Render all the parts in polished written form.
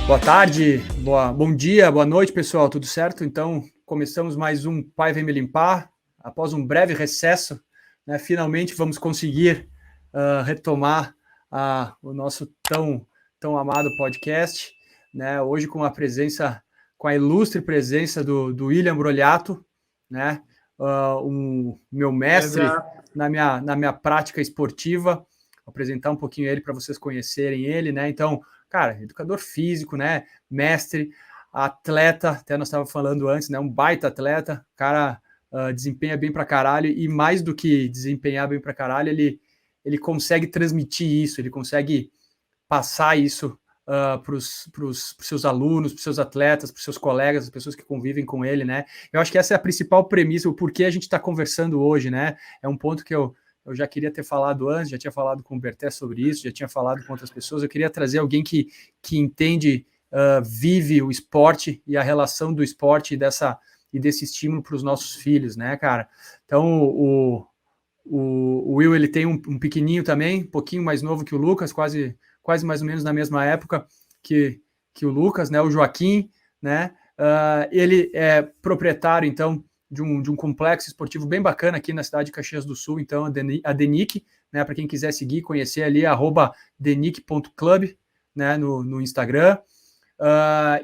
Boa tarde, bom dia, boa noite, pessoal, tudo certo? Então, começamos mais um Pai Vem Me Limpar. Após um breve recesso, né, finalmente vamos conseguir retomar o nosso tão amado podcast, né, hoje com a ilustre presença do William Brogliato, né, meu mestre na minha prática esportiva. Vou apresentar um pouquinho ele para vocês conhecerem ele, né? Então, cara, educador físico, né? Mestre, atleta, até nós estávamos falando antes, né? Um baita atleta, cara desempenha bem pra caralho, e mais do que desempenhar bem pra caralho, ele consegue transmitir isso, ele consegue passar isso para os seus alunos, para os seus atletas, para os seus colegas, as pessoas que convivem com ele, né? Eu acho que essa é a principal premissa, o porquê a gente está conversando hoje, né? É um ponto que eu já queria ter falado antes, já tinha falado com o Berté sobre isso, já tinha falado com outras pessoas. Eu queria trazer alguém que entende, vive o esporte e a relação do esporte e desse estímulo para os nossos filhos, né, cara? Então, o Will, ele tem um pequenininho também, um pouquinho mais novo que o Lucas, quase mais ou menos na mesma época que o Lucas, né, o Joaquim, né? Ele é proprietário, então, de um complexo esportivo bem bacana aqui na cidade de Caxias do Sul, então a Denic, né, para quem quiser seguir, conhecer ali, @denic.club, né, no Instagram.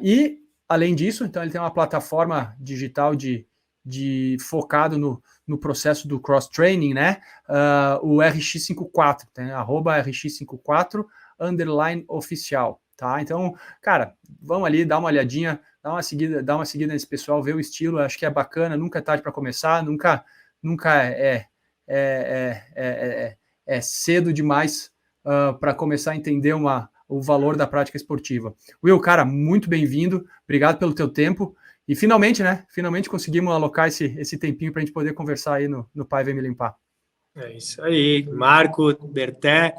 E, além disso, então ele tem uma plataforma digital focado no processo do cross-training, né, o RX54, tem @RX54 _oficial, tá? Então, cara, vamos ali, dar uma olhadinha, dá uma seguida nesse pessoal, ver o estilo, acho que é bacana, nunca é tarde para começar, nunca é cedo demais para começar a entender o valor da prática esportiva. Will, cara, muito bem-vindo, obrigado pelo teu tempo, e finalmente conseguimos alocar esse tempinho para a gente poder conversar aí no Pai Vem Me Limpar. É isso aí, Marco, Berté.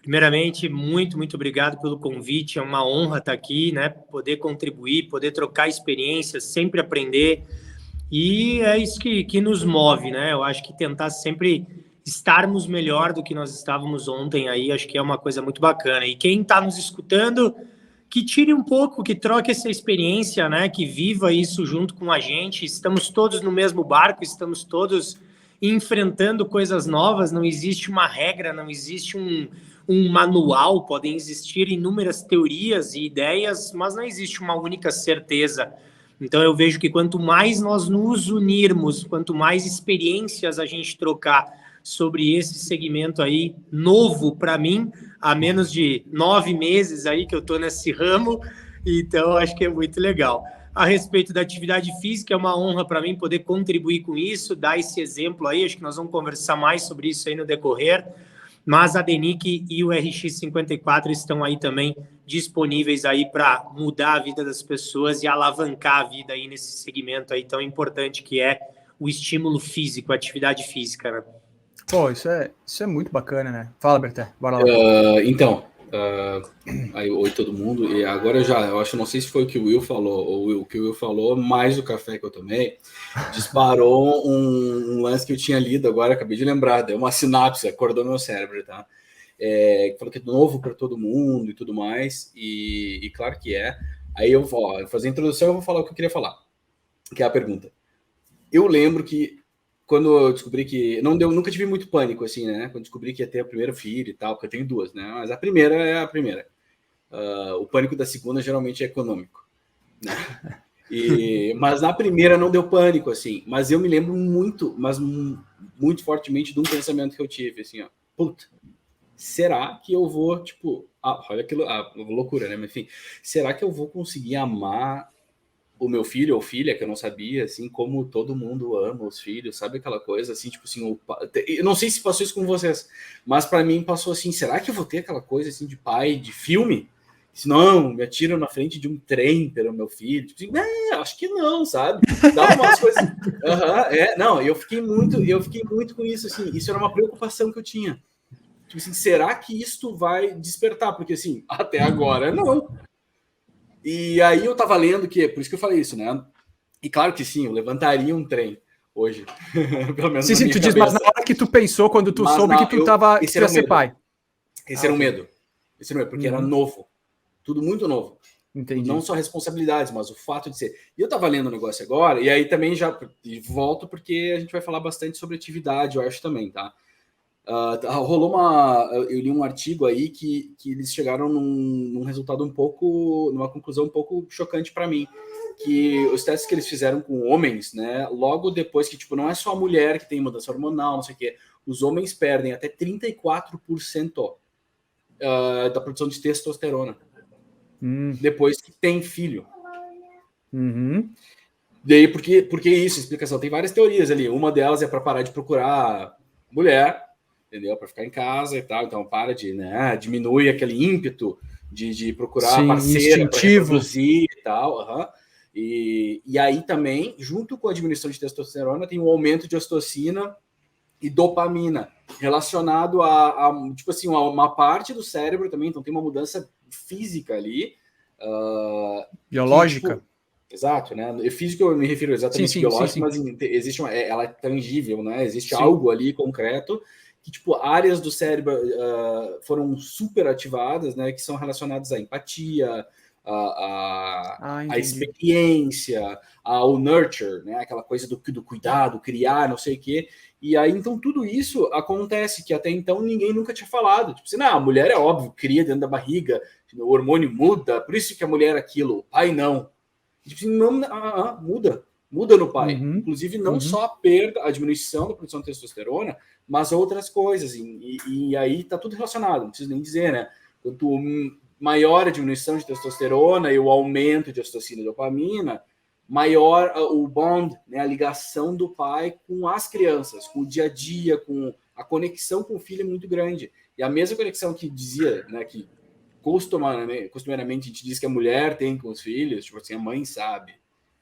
Primeiramente, muito obrigado pelo convite, é uma honra estar aqui, né? Poder contribuir, poder trocar experiências, sempre aprender, e é isso que nos move, né? Eu acho que tentar sempre estarmos melhor do que nós estávamos ontem aí, acho que é uma coisa muito bacana. E quem está nos escutando, que tire um pouco, que troque essa experiência, né? Que viva isso junto com a gente. Estamos todos no mesmo barco, estamos todos enfrentando coisas novas, não existe uma regra, não existe um manual, podem existir inúmeras teorias e ideias, mas não existe uma única certeza. Então eu vejo que quanto mais nós nos unirmos, quanto mais experiências a gente trocar sobre esse segmento aí, novo para mim, há menos de 9 meses aí que eu estou nesse ramo, então acho que é muito legal. A respeito da atividade física, é uma honra para mim poder contribuir com isso, dar esse exemplo aí, acho que nós vamos conversar mais sobre isso aí no decorrer, mas a Denic e o RX54 estão aí também disponíveis aí para mudar a vida das pessoas e alavancar a vida aí nesse segmento aí tão importante que é o estímulo físico, a atividade física, né? Pô, isso é muito bacana, né? Fala, Berté, bora lá. Aí, oi todo mundo, e agora eu acho, não sei se foi o que o Will falou, ou o que o Will falou, mais o café que eu tomei, disparou um lance que eu tinha lido agora, acabei de lembrar, deu uma sinapse, acordou meu cérebro, tá? Falou que é novo para todo mundo e tudo mais, e claro que é. Aí eu vou fazer a introdução, eu vou falar o que eu queria falar, que é a pergunta. Eu lembro que quando eu descobri que nunca tive muito pânico, assim, né? Quando descobri que ia ter a primeira filha e tal, porque eu tenho duas, né? Mas a primeira é a primeira. O pânico da segunda geralmente é econômico, né? Mas na primeira não deu pânico, assim. Mas eu me lembro muito fortemente de um pensamento que eu tive, assim, ó. Puta, será que eu vou, tipo... olha aquilo, loucura, né? Mas, enfim, será que eu vou conseguir amar o meu filho ou filha, que eu não sabia, assim, como todo mundo ama os filhos, sabe aquela coisa, assim, tipo assim, eu não sei se passou isso com vocês, mas para mim passou assim, será que eu vou ter aquela coisa, assim, de pai, de filme? Se não, me atiram na frente de um trem pelo meu filho, tipo assim, acho que não, sabe? Dava umas coisas, eu fiquei muito com isso, assim, isso era uma preocupação que eu tinha, tipo assim, será que isto vai despertar? Porque, assim, até agora, não. E aí eu tava lendo por isso que eu falei isso, né? E claro que sim, eu levantaria um trem hoje. Pelo menos sim, tu diz, mas na hora que tu pensou, quando tu soube que tu ia ser pai. Esse era um medo. Porque era novo. Tudo muito novo. Entendi. Não só responsabilidades, mas o fato de ser. E eu estava lendo um negócio agora, e aí também já volto, porque a gente vai falar bastante sobre atividade, eu acho também, tá? Rolou eu li um artigo aí que eles chegaram num resultado numa conclusão um pouco chocante para mim, que os testes que eles fizeram com homens, né, logo depois que, tipo, não é só a mulher que tem mudança hormonal, não sei o quê, os homens perdem até 34% da produção de testosterona depois que tem filho. Uhum. Daí, porque isso, explicação, tem várias teorias ali, uma delas é para parar de procurar mulher, entendeu? Para ficar em casa e tal, então para de, né, diminui aquele ímpeto de procurar parceira para reproduzir e tal, e aí também, junto com a diminuição de testosterona, tem um aumento de ocitocina e dopamina, relacionado a tipo assim, uma parte do cérebro também, então tem uma mudança física ali. Biológica? Que, tipo, exato, né? Físico eu me refiro exatamente biológico, mas existe ela é tangível, né? Existe algo ali concreto que, tipo, áreas do cérebro foram super ativadas, né? Que são relacionadas à empatia, a experiência, ao nurture, né? Aquela coisa do cuidado, criar, não sei o quê. E aí, então, tudo isso acontece, que até então ninguém nunca tinha falado. Tipo assim, não, a mulher é óbvio, cria dentro da barriga, o hormônio muda, por isso que a mulher é aquilo, o pai não. Tipo assim, não, muda no pai. Inclusive, não só a perda, a diminuição da produção de testosterona, mas outras coisas. E aí tá tudo relacionado, não preciso nem dizer, né? Quanto maior a diminuição de testosterona e o aumento de ocitocina e dopamina, maior o bond, né, a ligação do pai com as crianças, com o dia a dia, com a conexão com o filho é muito grande. E a mesma conexão que dizia, né, que costumeiramente a gente diz que a mulher tem com os filhos, tipo assim, a mãe sabe.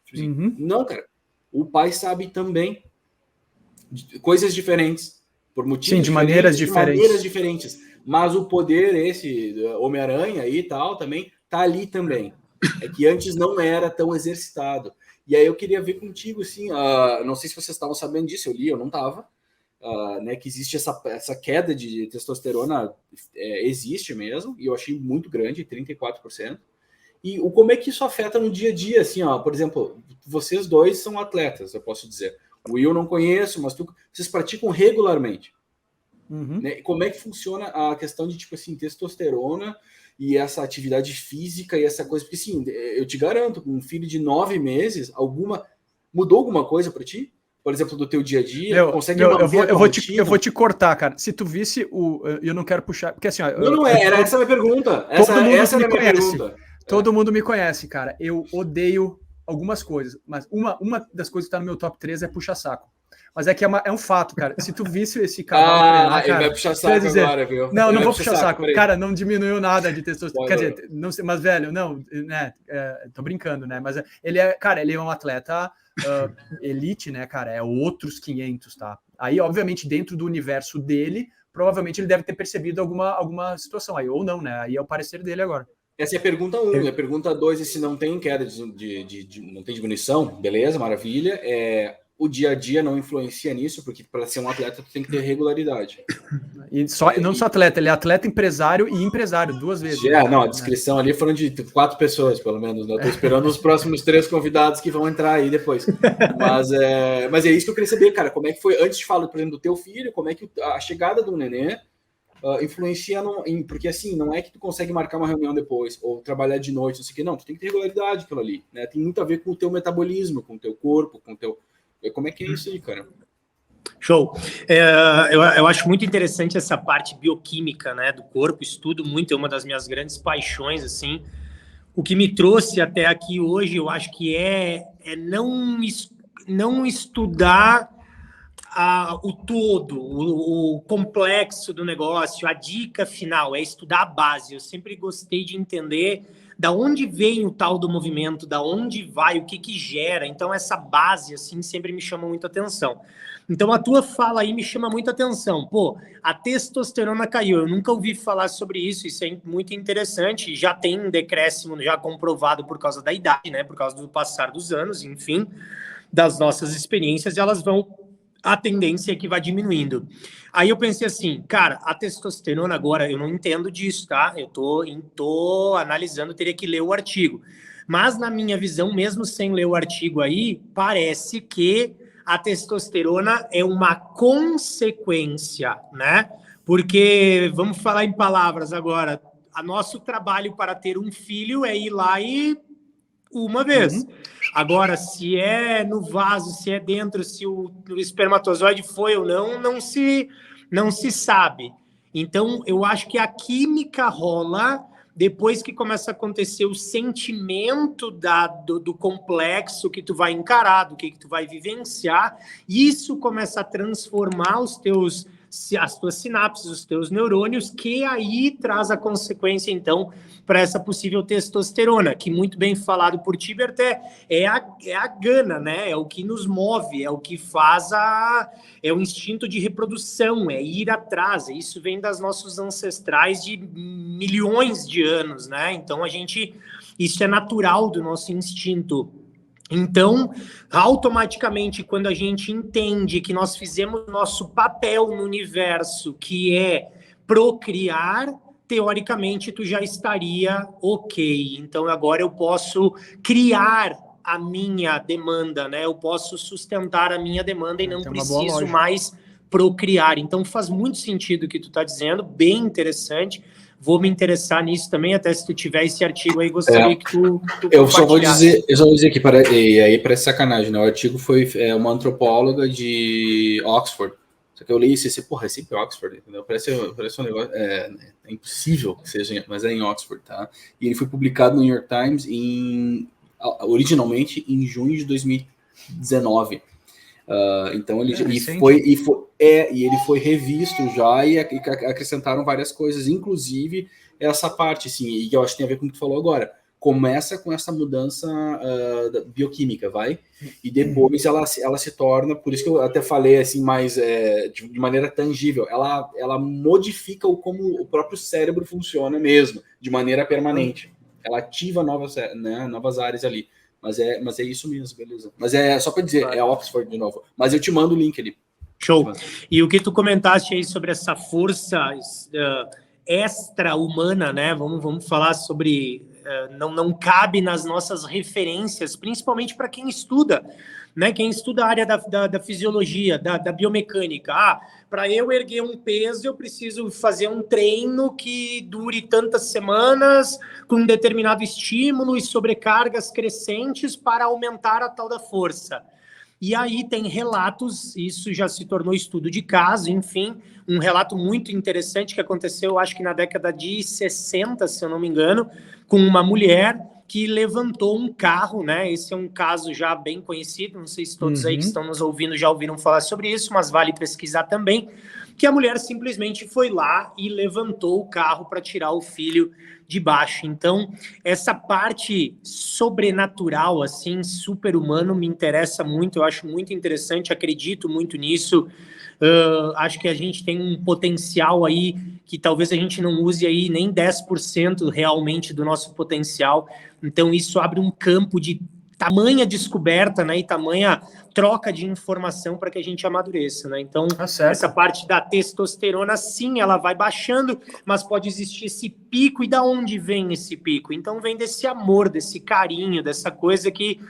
Tipo assim, não, cara, o pai sabe também. Coisas diferentes, por motivos de maneiras diferentes. Mas o poder esse Homem-Aranha e tal também tá ali também. É que antes não era tão exercitado. E aí eu queria ver contigo, assim, não sei se vocês estavam sabendo disso, eu não estava, né, que existe essa queda de testosterona, existe mesmo, e eu achei muito grande, 34%. E como é que isso afeta no dia a dia, assim, por exemplo, vocês dois são atletas, eu posso dizer. O Will não conheço, mas vocês praticam regularmente. Né? Como é que funciona a questão de, tipo assim, testosterona e essa atividade física e essa coisa? Porque, assim, eu te garanto, com um filho de 9 meses, mudou alguma coisa para ti? Por exemplo, do teu dia a dia? Eu vou te cortar, cara. Se tu visse eu não quero puxar, porque assim... era essa a minha pergunta. Essa é a minha pergunta. Todo mundo me conhece, cara. Eu odeio algumas coisas, mas uma das coisas que tá no meu top 3 é puxa-saco. Mas é que é um fato, cara. Se tu visse esse cavalo treinar, cara... ele vai puxar saco agora, viu? Não vou puxar saco. Cara, não diminuiu nada de testosterona. Quer dizer, não sei, mas, velho, não, né? Tô brincando, né? Mas ele é um atleta elite, né, cara? É outros 500, tá? Aí, obviamente, dentro do universo dele, provavelmente ele deve ter percebido alguma situação aí, ou não, né? Aí é o parecer dele agora. Essa é a pergunta 1. A pergunta 2 é se não tem queda não tem diminuição, beleza, maravilha. O dia a dia não influencia nisso, porque para ser um atleta tu tem que ter regularidade. Não só atleta, ele é atleta, empresário e empresário, 2 vezes. A descrição ali foram de 4 pessoas, pelo menos. Né? Eu tô esperando os próximos 3 convidados que vão entrar aí depois. Mas é isso que eu queria saber, cara. Como é que foi, antes de falar, por exemplo, do teu filho, como é que a chegada do neném influencia porque assim, não é que tu consegue marcar uma reunião depois, ou trabalhar de noite, não sei o que, não, tu tem que ter regularidade aquilo ali, né? Tem muito a ver com o teu metabolismo, com o teu corpo, com o teu... Como é que é isso aí, cara? Show. Eu acho muito interessante essa parte bioquímica, né, do corpo, estudo muito, é uma das minhas grandes paixões, assim. O que me trouxe até aqui hoje, eu acho que é não estudar o todo, o complexo do negócio. A dica final é estudar a base. Eu sempre gostei de entender da onde vem o tal do movimento, da onde vai, o que gera. Então, essa base, assim, sempre me chama muita atenção. Então, a tua fala aí me chama muita atenção. Pô, a testosterona caiu. Eu nunca ouvi falar sobre isso. Isso é muito interessante. Já tem um decréscimo já comprovado por causa da idade, né? Por causa do passar dos anos, enfim, das nossas experiências, elas vão a tendência é que vai diminuindo. Aí eu pensei assim, cara, a testosterona agora, eu não entendo disso, tá? Eu tô analisando, teria que ler o artigo. Mas na minha visão, mesmo sem ler o artigo aí, parece que a testosterona é uma consequência, né? Porque, vamos falar em palavras agora, o nosso trabalho para ter um filho é ir lá e uma vez. Agora, se é no vaso, se é dentro, se o espermatozoide foi ou não, não se sabe. Então, eu acho que a química rola depois que começa a acontecer o sentimento do complexo que tu vai encarar, do que tu vai vivenciar, isso começa a transformar as tuas sinapses, os teus neurônios, que aí traz a consequência, então, para essa possível testosterona, que muito bem falado por ti, Berté, é a gana, né? É o que nos move, é o que faz é o instinto de reprodução, é ir atrás. Isso vem das nossos ancestrais de milhões de anos, né? Então, isso é natural do nosso instinto. Então, automaticamente, quando a gente entende que nós fizemos nosso papel no universo, que é procriar, teoricamente, tu já estaria ok. Então, agora eu posso criar a minha demanda, né? Eu posso sustentar a minha demanda e não preciso mais procriar. Então, faz muito sentido o que tu está dizendo, bem interessante. Vou me interessar nisso também, até se tu tiver esse artigo aí, gostaria que tu eu só vou dizer que e aí parece sacanagem, né? O artigo foi uma antropóloga de Oxford. Só que eu li isso e disse, porra, é sempre Oxford, entendeu? Parece um negócio, é impossível que seja, mas é em Oxford, tá? E ele foi publicado no New York Times originalmente em junho de 2019. Então ele ele foi revisto já e acrescentaram várias coisas, inclusive essa parte, assim, e eu acho que tem a ver com o que tu falou agora. Começa com essa mudança bioquímica, vai? E depois ela se torna, por isso que eu até falei assim, mais de maneira tangível, ela modifica como o próprio cérebro funciona mesmo, de maneira permanente. Ela ativa novas áreas ali. Mas é isso mesmo, beleza. Mas é só para dizer, é Oxford de novo. Mas eu te mando o link ali. Show. E o que tu comentaste aí sobre essa força extra-humana, né? Vamos falar sobre... não cabe nas nossas referências, principalmente para quem estuda, né? Quem estuda a área da fisiologia, da biomecânica. Para eu erguer um peso, eu preciso fazer um treino que dure tantas semanas, com um determinado estímulo e sobrecargas crescentes para aumentar a tal da força. E aí tem relatos, isso já se tornou estudo de caso, enfim, um relato muito interessante que aconteceu, acho que na década de 60, se eu não me engano, com uma mulher que levantou um carro, né? Esse é um caso já bem conhecido, não sei se todos aí que estão nos ouvindo já ouviram falar sobre isso, mas vale pesquisar também, que a mulher simplesmente foi lá e levantou o carro para tirar o filho de baixo. Então, essa parte sobrenatural, assim, super-humano, me interessa muito, eu acho muito interessante, acredito muito nisso. Acho que a gente tem um potencial aí que talvez a gente não use aí nem 10% realmente do nosso potencial. Então, isso abre um campo de tamanha descoberta, né, e tamanha troca de informação para que a gente amadureça, né? Então, essa parte da testosterona, sim, ela vai baixando, mas pode existir esse pico. E da onde vem esse pico? Então, vem desse amor, desse carinho, dessa coisa que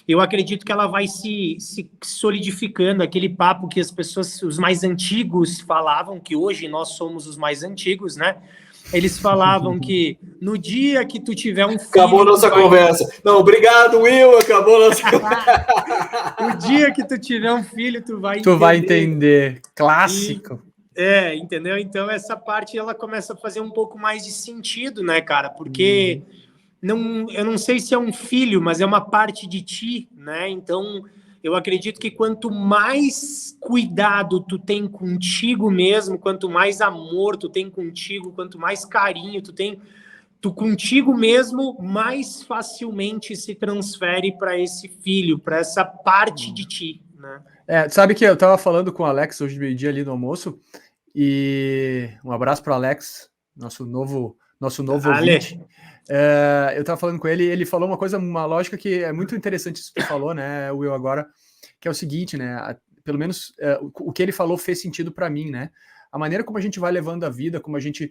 eu acredito que ela vai se solidificando, aquele papo que as pessoas, os mais antigos falavam, que hoje nós somos os mais antigos, né? Eles falavam que no dia que tu tiver um filho... Acabou nossa conversa. Não, obrigado, Will, acabou nossa conversa. O dia que tu tiver um filho, tu vai entender. Tu vai entender. Clássico. Entendeu? Então, essa parte, ela começa a fazer um pouco mais de sentido, né, cara? Porque eu não sei se é um filho, mas é uma parte de ti, né? Então... eu acredito que quanto mais cuidado tu tem contigo mesmo, quanto mais amor tu tem contigo, quanto mais carinho tu tem contigo mesmo, mais facilmente se transfere para esse filho, para essa parte de ti, né? Sabe que eu estava falando com o Alex hoje de meio-dia ali no almoço, e um abraço para o Alex, nosso novo ouvinte. Eu estava falando com ele e ele falou uma lógica que é muito interessante isso que tu falou, né, Will, agora, que é o seguinte, né, pelo menos o que ele falou fez sentido para mim, né? A maneira como a gente vai levando a vida, como a gente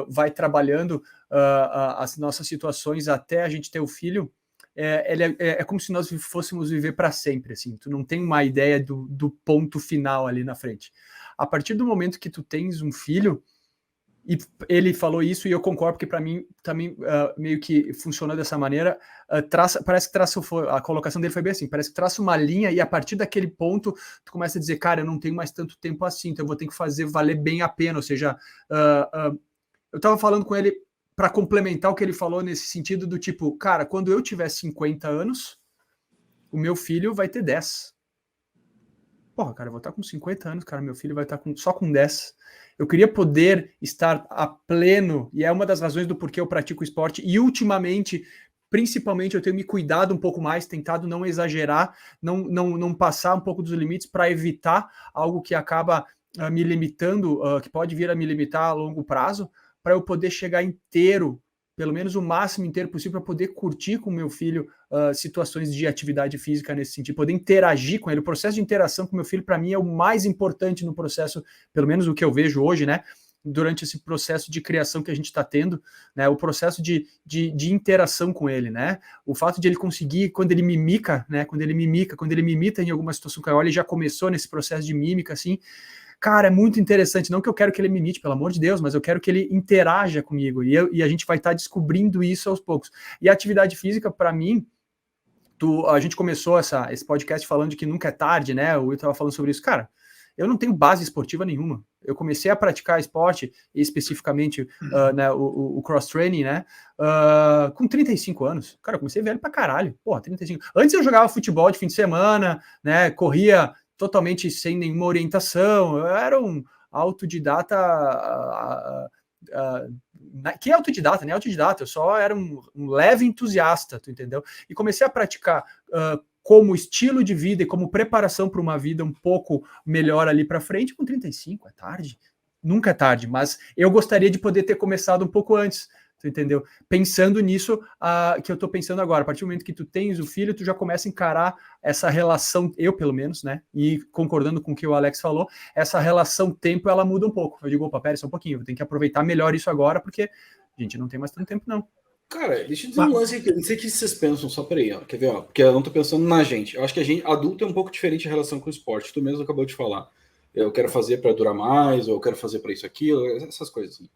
vai trabalhando as nossas situações até a gente ter o filho, é como se nós fôssemos viver para sempre, assim. Tu não tem uma ideia do ponto final ali na frente. A partir do momento que tu tens um filho, e ele falou isso e eu concordo, porque para mim também meio que funciona dessa maneira, parece que a colocação dele foi bem assim, parece que traça uma linha e a partir daquele ponto tu começa a dizer, cara, eu não tenho mais tanto tempo assim, então eu vou ter que fazer valer bem a pena, ou seja, eu estava falando com ele para complementar o que ele falou nesse sentido do tipo, cara, quando eu tiver 50 anos, o meu filho vai ter 10. Porra, cara, eu vou estar com 50 anos, cara, meu filho vai estar só com 10. Eu queria poder estar a pleno, e é uma das razões do porquê eu pratico esporte, e ultimamente, principalmente, eu tenho me cuidado um pouco mais, tentado não exagerar, não passar um pouco dos limites para evitar algo que acaba me limitando, que pode vir a me limitar a longo prazo, para eu poder chegar inteiro, pelo menos o máximo inteiro possível, para poder curtir com o meu filho situações de atividade física nesse sentido, poder interagir com ele. O processo de interação com o meu filho, para mim, é o mais importante no processo, pelo menos o que eu vejo hoje, né? Durante esse processo de criação que a gente está tendo, né? O processo de interação com ele, né? O fato de ele conseguir, quando ele mimica, né? Quando ele me imita em alguma situação que eu olho, ele já começou nesse processo de mímica, assim. Cara, é muito interessante, não que eu quero que ele me imite, pelo amor de Deus, mas eu quero que ele interaja comigo, e a gente vai estar descobrindo isso aos poucos. E a atividade física, para mim, a gente começou esse podcast falando de que nunca é tarde, né? O Will estava falando sobre isso. Cara, eu não tenho base esportiva nenhuma. Eu comecei a praticar esporte, especificamente né, o cross-training, né? Com 35 anos. Cara, eu comecei velho pra caralho. Porra, 35. Antes eu jogava futebol de fim de semana, né? Corria totalmente sem nenhuma orientação. Eu era um autodidata. Que é autodidata, nem autodidata, eu só era um leve entusiasta, tu entendeu? E comecei a praticar como estilo de vida e como preparação para uma vida um pouco melhor ali para frente com 35, é tarde? Nunca é tarde, mas eu gostaria de poder ter começado um pouco antes, tu entendeu? Pensando nisso que eu tô pensando agora, a partir do momento que tu tens o filho, tu já começa a encarar essa relação, eu pelo menos, né? E concordando com o que o Alex falou, essa relação tempo, ela muda um pouco. Eu digo, opa, pera só um pouquinho, eu tenho que aproveitar melhor isso agora, porque a gente não tem mais tanto tempo, não. Cara, deixa eu dizer um lance aqui, não sei o que vocês pensam, só peraí, ó, quer ver, ó, porque eu não tô pensando na gente. Eu acho que a gente, adulto, é um pouco diferente em relação com o esporte, tu mesmo acabou de falar. Eu quero fazer para durar mais, ou eu quero fazer para isso, aquilo, essas coisas assim.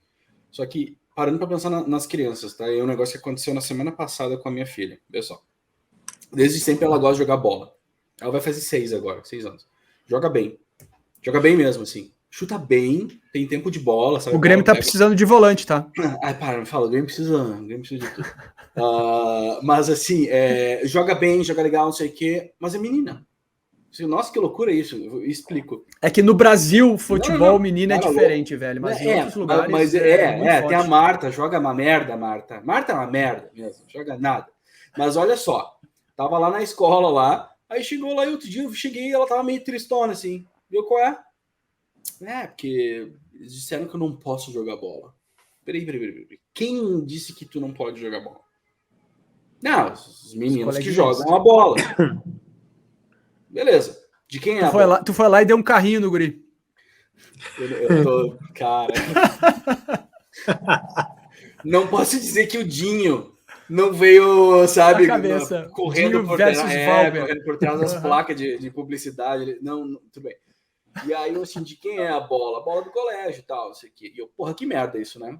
Só que, parando para pensar nas crianças, tá? É um negócio que aconteceu na semana passada com a minha filha. Olha só. Desde sempre ela gosta de jogar bola. Ela vai fazer 6 agora, 6 anos. Joga bem. Joga bem mesmo, assim. Chuta bem, tem tempo de bola, sabe? O Grêmio tá precisando de volante, tá? Ai, para, me fala, o Grêmio precisa de tudo. Mas assim, joga bem, joga legal, não sei o quê. Mas é menina. Nossa, que loucura isso, eu explico. É que no Brasil, futebol menino é diferente, velho, mas em outros lugares mas tem a Marta, joga uma merda, Marta. Marta é uma merda mesmo, joga nada. Mas olha só, tava lá na escola lá, aí chegou lá e outro dia eu cheguei e ela tava meio tristona assim. Viu qual é? Porque eles disseram que eu não posso jogar bola. Peraí. Quem disse que tu não pode jogar bola? Não, os meninos que jogam a bola. Beleza. De quem é? Tu foi lá e deu um carrinho no guri. Eu tô... Cara... Não posso dizer que o Dinho não veio, sabe, correndo por trás das placas de publicidade. Não, tudo bem. E aí, assim, de quem é a bola? A bola do colégio e tal, isso aqui. E eu, porra, que merda isso, né?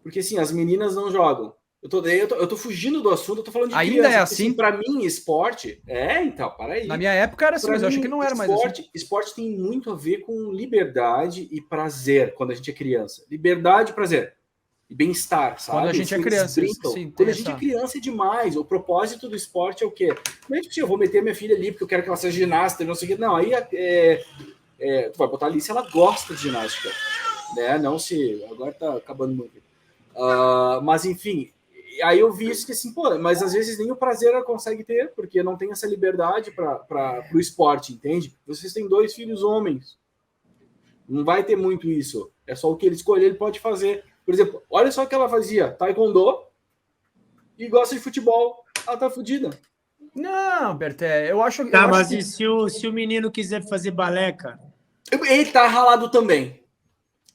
Porque, assim, as meninas não jogam. Eu tô fugindo do assunto, eu tô falando de ainda criança. É assim? Assim, pra mim, esporte... então, para aí. Na minha época era assim, mas eu acho que não era mais assim. Esporte tem muito a ver com liberdade e prazer, quando a gente é criança. Liberdade e prazer. E bem-estar, sabe? Quando a gente é criança. Sim, quando a gente é criança é demais. O propósito do esporte é o quê? Não é tipo, eu vou meter minha filha ali porque eu quero que ela seja ginasta, não sei o quê. Não, aí tu vai botar ali se ela gosta de ginástica. Né? Não se... Agora tá acabando muito. Mas, enfim... Aí eu vi isso que assim, pô, mas às vezes nem o prazer ela consegue ter, porque não tem essa liberdade para o esporte, entende? Vocês têm 2 filhos homens. Não vai ter muito isso. É só o que ele escolher, ele pode fazer. Por exemplo, olha só o que ela fazia. Taekwondo e gosta de futebol. Ela tá fodida. Não, Berté, eu acho... Tá, eu mas acho que... e se o menino quiser fazer balé, cara? Ele tá ralado também.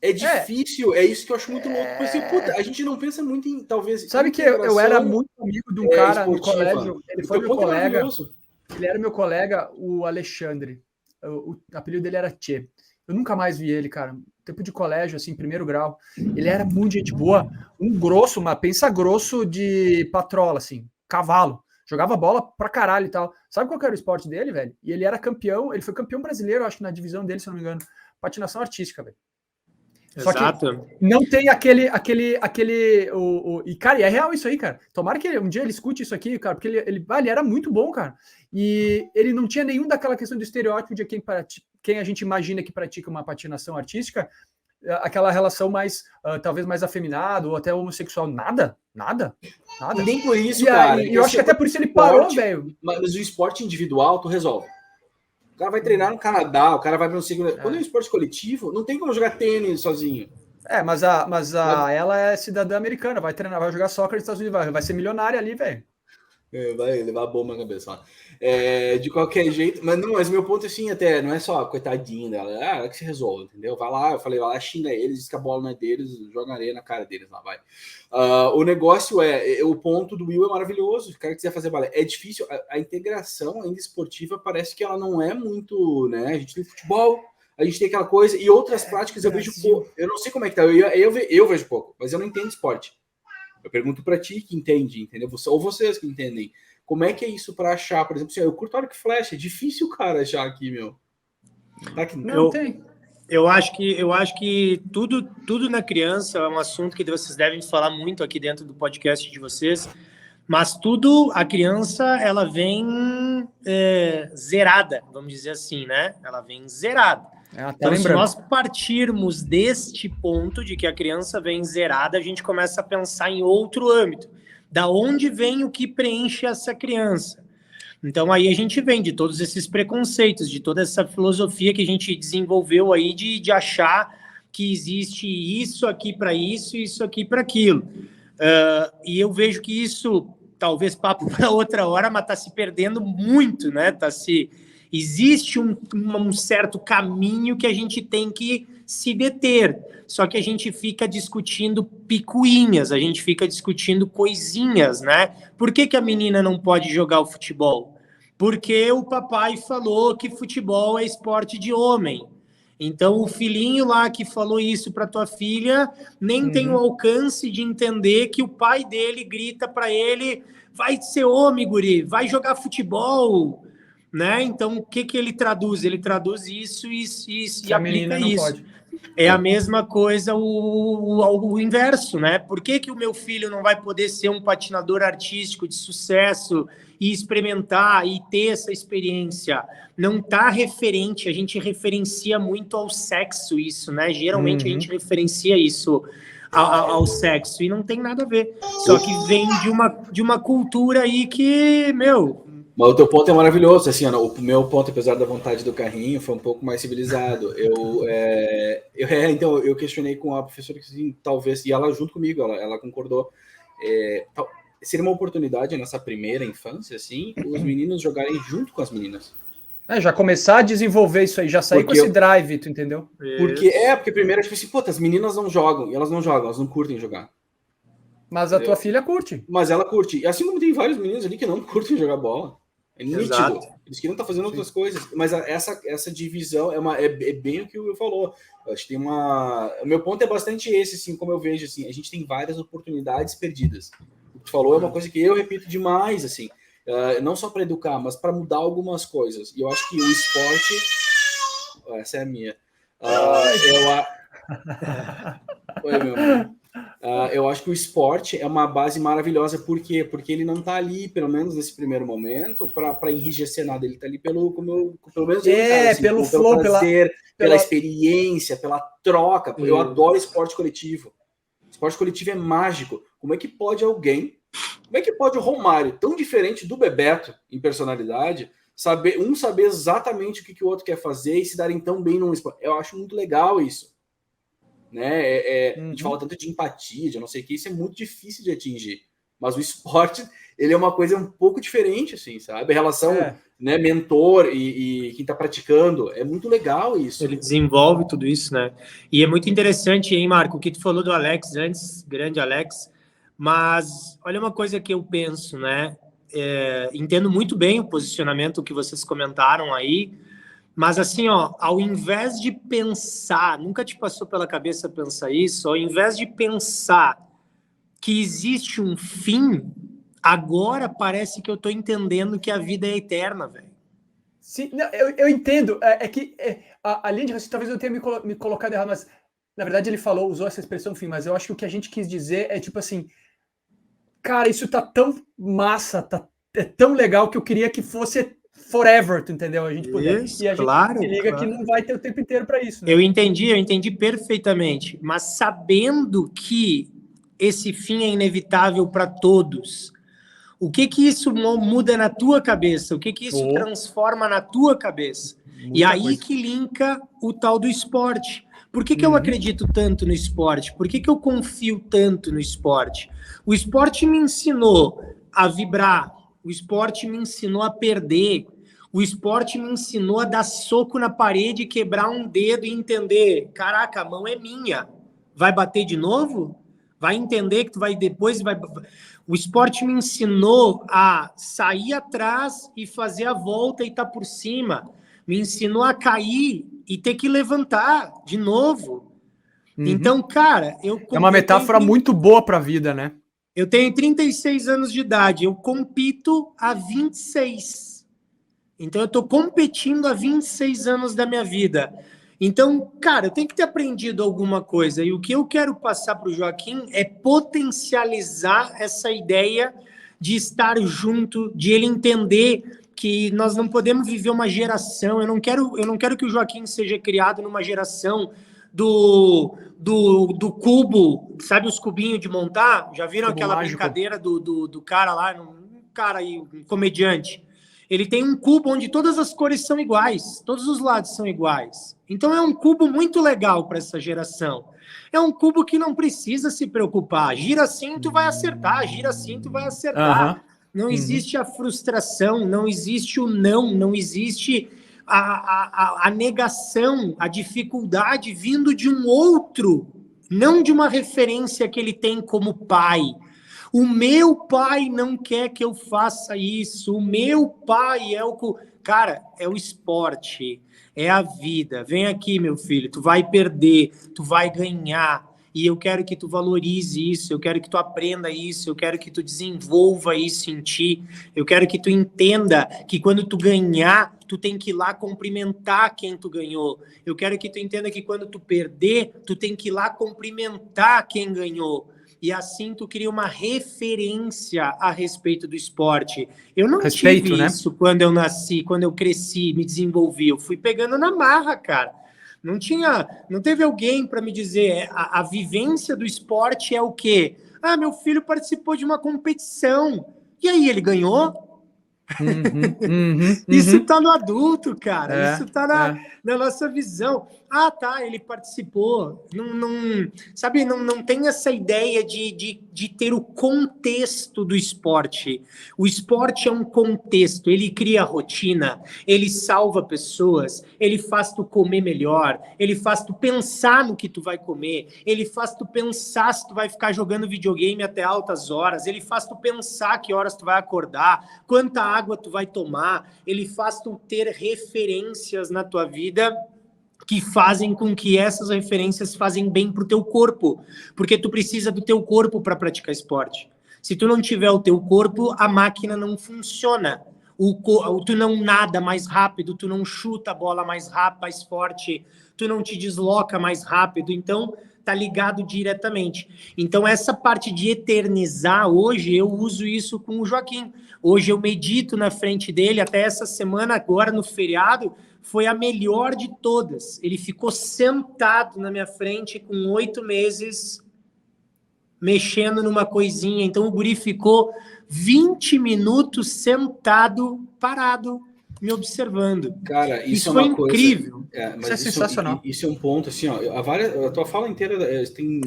É difícil, é isso que eu acho muito louco. Porque, puta, a gente não pensa muito em, talvez, Sabe que eu era muito amigo de um cara no esportiva. colégio, ele O foi teu meu ponto é colega, maravilhoso. ele era meu colega, o Alexandre. O apelido dele era Tchê. Eu nunca mais vi ele, cara. Tempo de colégio, assim, primeiro grau. Ele era muito gente boa, um grosso, mas pensa grosso de patrola, assim, cavalo. Jogava bola pra caralho e tal. Sabe qual que era o esporte dele, velho? E ele era campeão, ele foi campeão brasileiro, acho que na divisão dele, se eu não me engano. Patinação artística, velho. Só que Exato. não tem e, cara, e é real isso aí, cara. Tomara que um dia ele escute isso aqui, cara, porque ele era muito bom, cara. E ele não tinha nenhum daquela questão do estereótipo de quem a gente imagina que pratica uma patinação artística, aquela relação mais, talvez mais afeminado ou até homossexual. Nada. E nem por isso, E cara. aí, eu acho que até por isso ele parou, velho. Mas o esporte individual, tu resolve. O cara vai treinar no Canadá, o cara vai para um segundo. Quando é um esporte coletivo, não tem como jogar tênis sozinho. Mas ela é cidadã americana, vai treinar, vai jogar soccer nos Estados Unidos, vai ser milionária ali, velho. Vai levar a bomba na cabeça. De qualquer jeito, mas meu ponto assim, até não é só coitadinho dela, ela que se resolve, entendeu? Vai lá, eu falei, vai lá, xinga eles, diz que a bola não é deles, joga areia na cara deles lá, vai. O negócio o ponto do Will é maravilhoso, se o cara quiser fazer balé, é difícil, a integração ainda esportiva parece que ela não é muito, né? A gente tem futebol, a gente tem aquela coisa, e outras práticas eu vejo pouco, eu não sei como é que tá, eu vejo pouco, mas eu não entendo esporte. Eu pergunto para ti que entende, entendeu? Ou vocês que entendem. Como é que é isso para achar? Por exemplo, assim, eu curto arco e flecha. É difícil, cara, achar aqui, meu. Tá aqui. Não tem. Eu acho que tudo na criança é um assunto que vocês devem falar muito aqui dentro do podcast de vocês. Mas a criança, ela vem zerada, vamos dizer assim, né? Ela vem zerada. Então, se nós partirmos deste ponto de que a criança vem zerada, a gente começa a pensar em outro âmbito. Da onde vem o que preenche essa criança? Então, aí a gente vem de todos esses preconceitos, de toda essa filosofia que a gente desenvolveu aí de achar que existe isso aqui para isso e isso aqui para aquilo. E eu vejo que isso, talvez papo para outra hora, mas está se perdendo muito, né? Existe um certo caminho que a gente tem que se deter, só que a gente fica discutindo picuinhas, a gente fica discutindo coisinhas, né? Por que a menina não pode jogar o futebol? Porque o papai falou que futebol é esporte de homem. Então, o filhinho lá que falou isso para tua filha nem tem o alcance de entender que o pai dele grita para ele: vai ser homem, guri, vai jogar futebol. Né? Então, o que ele traduz? Ele traduz isso e aplica isso. É a mesma coisa o inverso, né? Por que o meu filho não vai poder ser um patinador artístico de sucesso e experimentar e ter essa experiência? Não está referente, a gente referencia muito ao sexo isso, né? Geralmente a gente referencia isso ao sexo e não tem nada a ver. Só que vem de uma cultura aí que, Mas o teu ponto é maravilhoso, assim, o meu ponto, apesar da vontade do carrinho, foi um pouco mais civilizado. Então, eu questionei com a professora que, assim, talvez, e ela junto comigo, ela concordou, seria uma oportunidade nessa primeira infância, assim, os meninos jogarem junto com as meninas. Já começar a desenvolver isso aí, já sair com esse drive, tu entendeu? Porque primeiro, tipo assim, as meninas não jogam, e elas não curtem jogar. Mas a tua filha curte. Mas ela curte. Assim como tem vários meninos ali que não curtem jogar bola. É nítido. Exato. Eles queriam estar fazendo outras coisas. Mas essa divisão é bem o que o Will falou. Eu acho que tem o meu ponto é bastante esse, assim, como eu vejo, assim, a gente tem várias oportunidades perdidas. O que tu falou é uma coisa que eu repito demais, assim. Não só para educar, mas para mudar algumas coisas. E eu acho que o esporte... Essa é a minha. Oi, meu amor. Eu acho que o esporte é uma base maravilhosa. Por quê? Porque ele não está ali, pelo menos nesse primeiro momento, para enrijecer nada. Ele está ali pelo menos assim, pelo flow, prazer, pela experiência, pela troca. Eu adoro esporte coletivo. Esporte coletivo é mágico. Como é que pode o Romário, tão diferente do Bebeto em personalidade, saber exatamente o que o outro quer fazer e se darem tão bem num esporte? Eu acho muito legal isso. Né? A gente fala tanto de empatia, de não sei o que, isso é muito difícil de atingir. mas o esporte, ele é uma coisa um pouco diferente, assim, sabe? A relação, né, mentor e quem tá praticando, é muito legal isso. Ele desenvolve tudo isso, né? E é muito interessante, hein, Marco, o que tu falou do Alex antes, grande Alex, mas olha uma coisa que eu penso, né? Entendo muito bem o posicionamento que vocês comentaram aí, mas assim, ó, ao invés de pensar, nunca te passou pela cabeça pensar isso, ao invés de pensar que existe um fim, agora parece que eu tô entendendo que a vida é eterna, velho. Sim, não, eu entendo. A linha de raciocínio, talvez eu tenha me colocado errado, mas na verdade ele usou essa expressão fim, mas eu acho que o que a gente quis dizer é tipo assim, cara, isso tá tão massa, é tão legal que eu queria que fosse forever, tu entendeu? A gente puder. Isso, E a claro, gente se liga claro. que não vai ter o tempo inteiro para isso, né? Eu entendi perfeitamente, mas sabendo que esse fim é inevitável para todos, o que isso muda na tua cabeça? O que isso transforma na tua cabeça? E aí coisa. Que linka o tal do esporte. Por que eu acredito tanto no esporte? Por que eu confio tanto no esporte? O esporte me ensinou a vibrar, o esporte me ensinou a perder, o esporte me ensinou a dar soco na parede, quebrar um dedo e entender, caraca, a mão é minha. Vai bater de novo? Vai entender que tu vai depois... O esporte me ensinou a sair atrás e fazer a volta e estar por cima. Me ensinou a cair e ter que levantar de novo. Então, cara... É uma metáfora muito boa para a vida, né? Eu tenho 36 anos de idade. Eu compito há 26. Então, eu estou competindo há 26 anos da minha vida. Então, cara, eu tenho que ter aprendido alguma coisa. E o que eu quero passar para o Joaquim é potencializar essa ideia de estar junto, de ele entender que nós não podemos viver uma geração. Eu não quero que o Joaquim seja criado numa geração do cubo, sabe os cubinhos de montar? Já viram cubo aquela mágico. Brincadeira do cara lá, um cara aí, um comediante? Ele tem um cubo onde todas as cores são iguais, todos os lados são iguais. Então é um cubo muito legal para essa geração. É um cubo que não precisa se preocupar. Gira assim, tu vai acertar. Gira assim, tu vai acertar. Não existe a frustração, não existe o não existe a negação, a dificuldade vindo de um outro, não de uma referência que ele tem como pai. O meu pai não quer que eu faça isso. O meu pai é o... Cara, é o esporte, é a vida. Vem aqui, meu filho, tu vai perder, tu vai ganhar. E eu quero que tu valorize isso, eu quero que tu aprenda isso, eu quero que tu desenvolva isso em ti. Eu quero que tu entenda que quando tu ganhar, tu tem que ir lá cumprimentar quem tu ganhou. Eu quero que tu entenda que quando tu perder, tu tem que ir lá cumprimentar quem ganhou. E assim tu cria uma referência a respeito do esporte. Eu não tive isso quando eu nasci, quando eu cresci, me desenvolvi. Eu fui pegando na marra, cara. Não teve alguém para me dizer, a vivência do esporte é o quê? Ah, meu filho participou de uma competição. E aí, ele ganhou? Isso tá no adulto, cara. Isso tá na nossa visão. Ah, tá, ele participou. Sabe, não tem essa ideia de ter o contexto do esporte. O esporte é um contexto. Ele cria rotina, ele salva pessoas, ele faz tu comer melhor, ele faz tu pensar no que tu vai comer, ele faz tu pensar se tu vai ficar jogando videogame até altas horas, ele faz tu pensar que horas tu vai acordar, quanta água tu vai tomar, ele faz tu ter referências na tua vida que fazem com que essas referências fazem bem pro teu corpo, porque tu precisa do teu corpo para praticar esporte. Se tu não tiver o teu corpo, a máquina não funciona. Tu não nada mais rápido, tu não chuta a bola mais rápido, mais forte, tu não te desloca mais rápido, então tá ligado diretamente. Então essa parte de eternizar, hoje eu uso isso com o Joaquim. Hoje eu medito na frente dele, até essa semana, agora no feriado, foi a melhor de todas. Ele ficou sentado na minha frente com 8 meses, mexendo numa coisinha. Então o guri ficou 20 minutos sentado, parado, me observando. Cara, isso é foi uma coisa, incrível. Mas isso é sensacional. Isso é um ponto, assim, ó, a tua fala inteira tem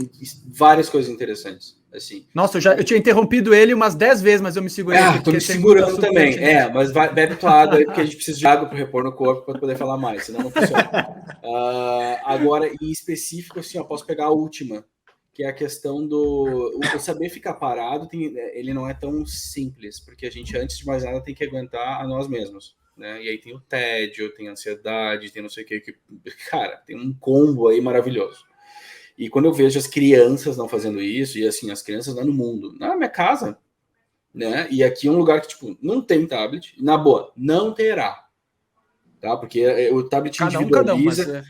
várias coisas interessantes, assim. Nossa, eu tinha interrompido ele umas 10 vezes, mas eu me segurei aqui. Tô me segurando também. Mas bebe tua água aí, porque a gente precisa de água para repor no corpo para poder falar mais, senão não funciona. Agora, em específico, assim, ó, posso pegar a última, que é a questão do o saber ficar parado. Ele não é tão simples, porque a gente, antes de mais nada, tem que aguentar a nós mesmos, né? E aí tem o tédio, tem a ansiedade, tem não sei o que. Cara, tem um combo aí maravilhoso. E quando eu vejo as crianças não fazendo isso, e assim, as crianças não no mundo, na minha casa, né? E aqui é um lugar que, tipo, não tem tablet, na boa, não terá. Tá? Porque o tablet individualiza.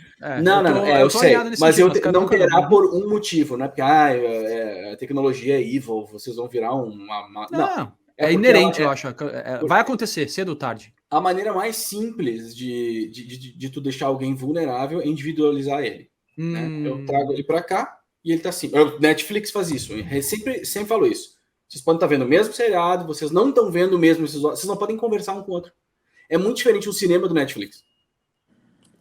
Eu sei, mas não terá por um motivo, né? Porque a tecnologia é evil, vocês vão virar uma. Não, é inerente, eu acho. Vai acontecer, cedo ou tarde. A maneira mais simples de tu deixar alguém vulnerável é individualizar ele. Né? Eu trago ele para cá e ele tá assim. O Netflix faz isso, eu sempre falo isso. Vocês podem estar vendo o mesmo seriado, vocês não estão vendo o mesmo, vocês não podem conversar um com o outro. É muito diferente o cinema do Netflix.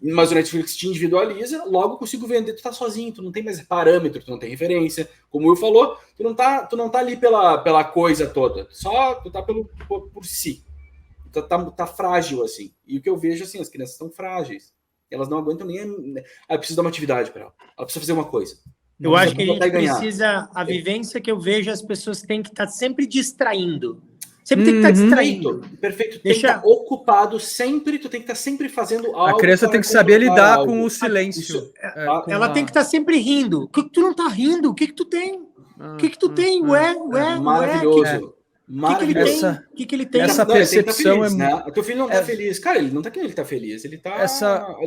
Mas o Netflix te individualiza, logo consigo vender. Tu tá sozinho, tu não tem mais parâmetro, tu não tem referência. Como o Will falou, tu não tá ali pela coisa toda. Só tu tá por si. Tu tá frágil, assim. E o que eu vejo, assim, as crianças estão frágeis. Elas não aguentam nem... Ela precisa dar uma atividade para ela. Ela precisa fazer uma coisa. Eu acho que a gente precisa... A vivência que eu vejo, as pessoas têm que estar sempre distraindo. Sempre tem que estar distraído. Perfeito. Tem que estar ocupado sempre, tu tem que estar sempre fazendo algo. A criança tem que saber lidar com o silêncio. Ela tem que estar sempre rindo. O que tu não tá rindo? O que tu tem? O que tu tem? Ué. Maravilhoso. O que ele tem? Essa percepção feliz, né? O teu filho não tá feliz. Cara, ele não tá querendo ele tá feliz. Ele tá...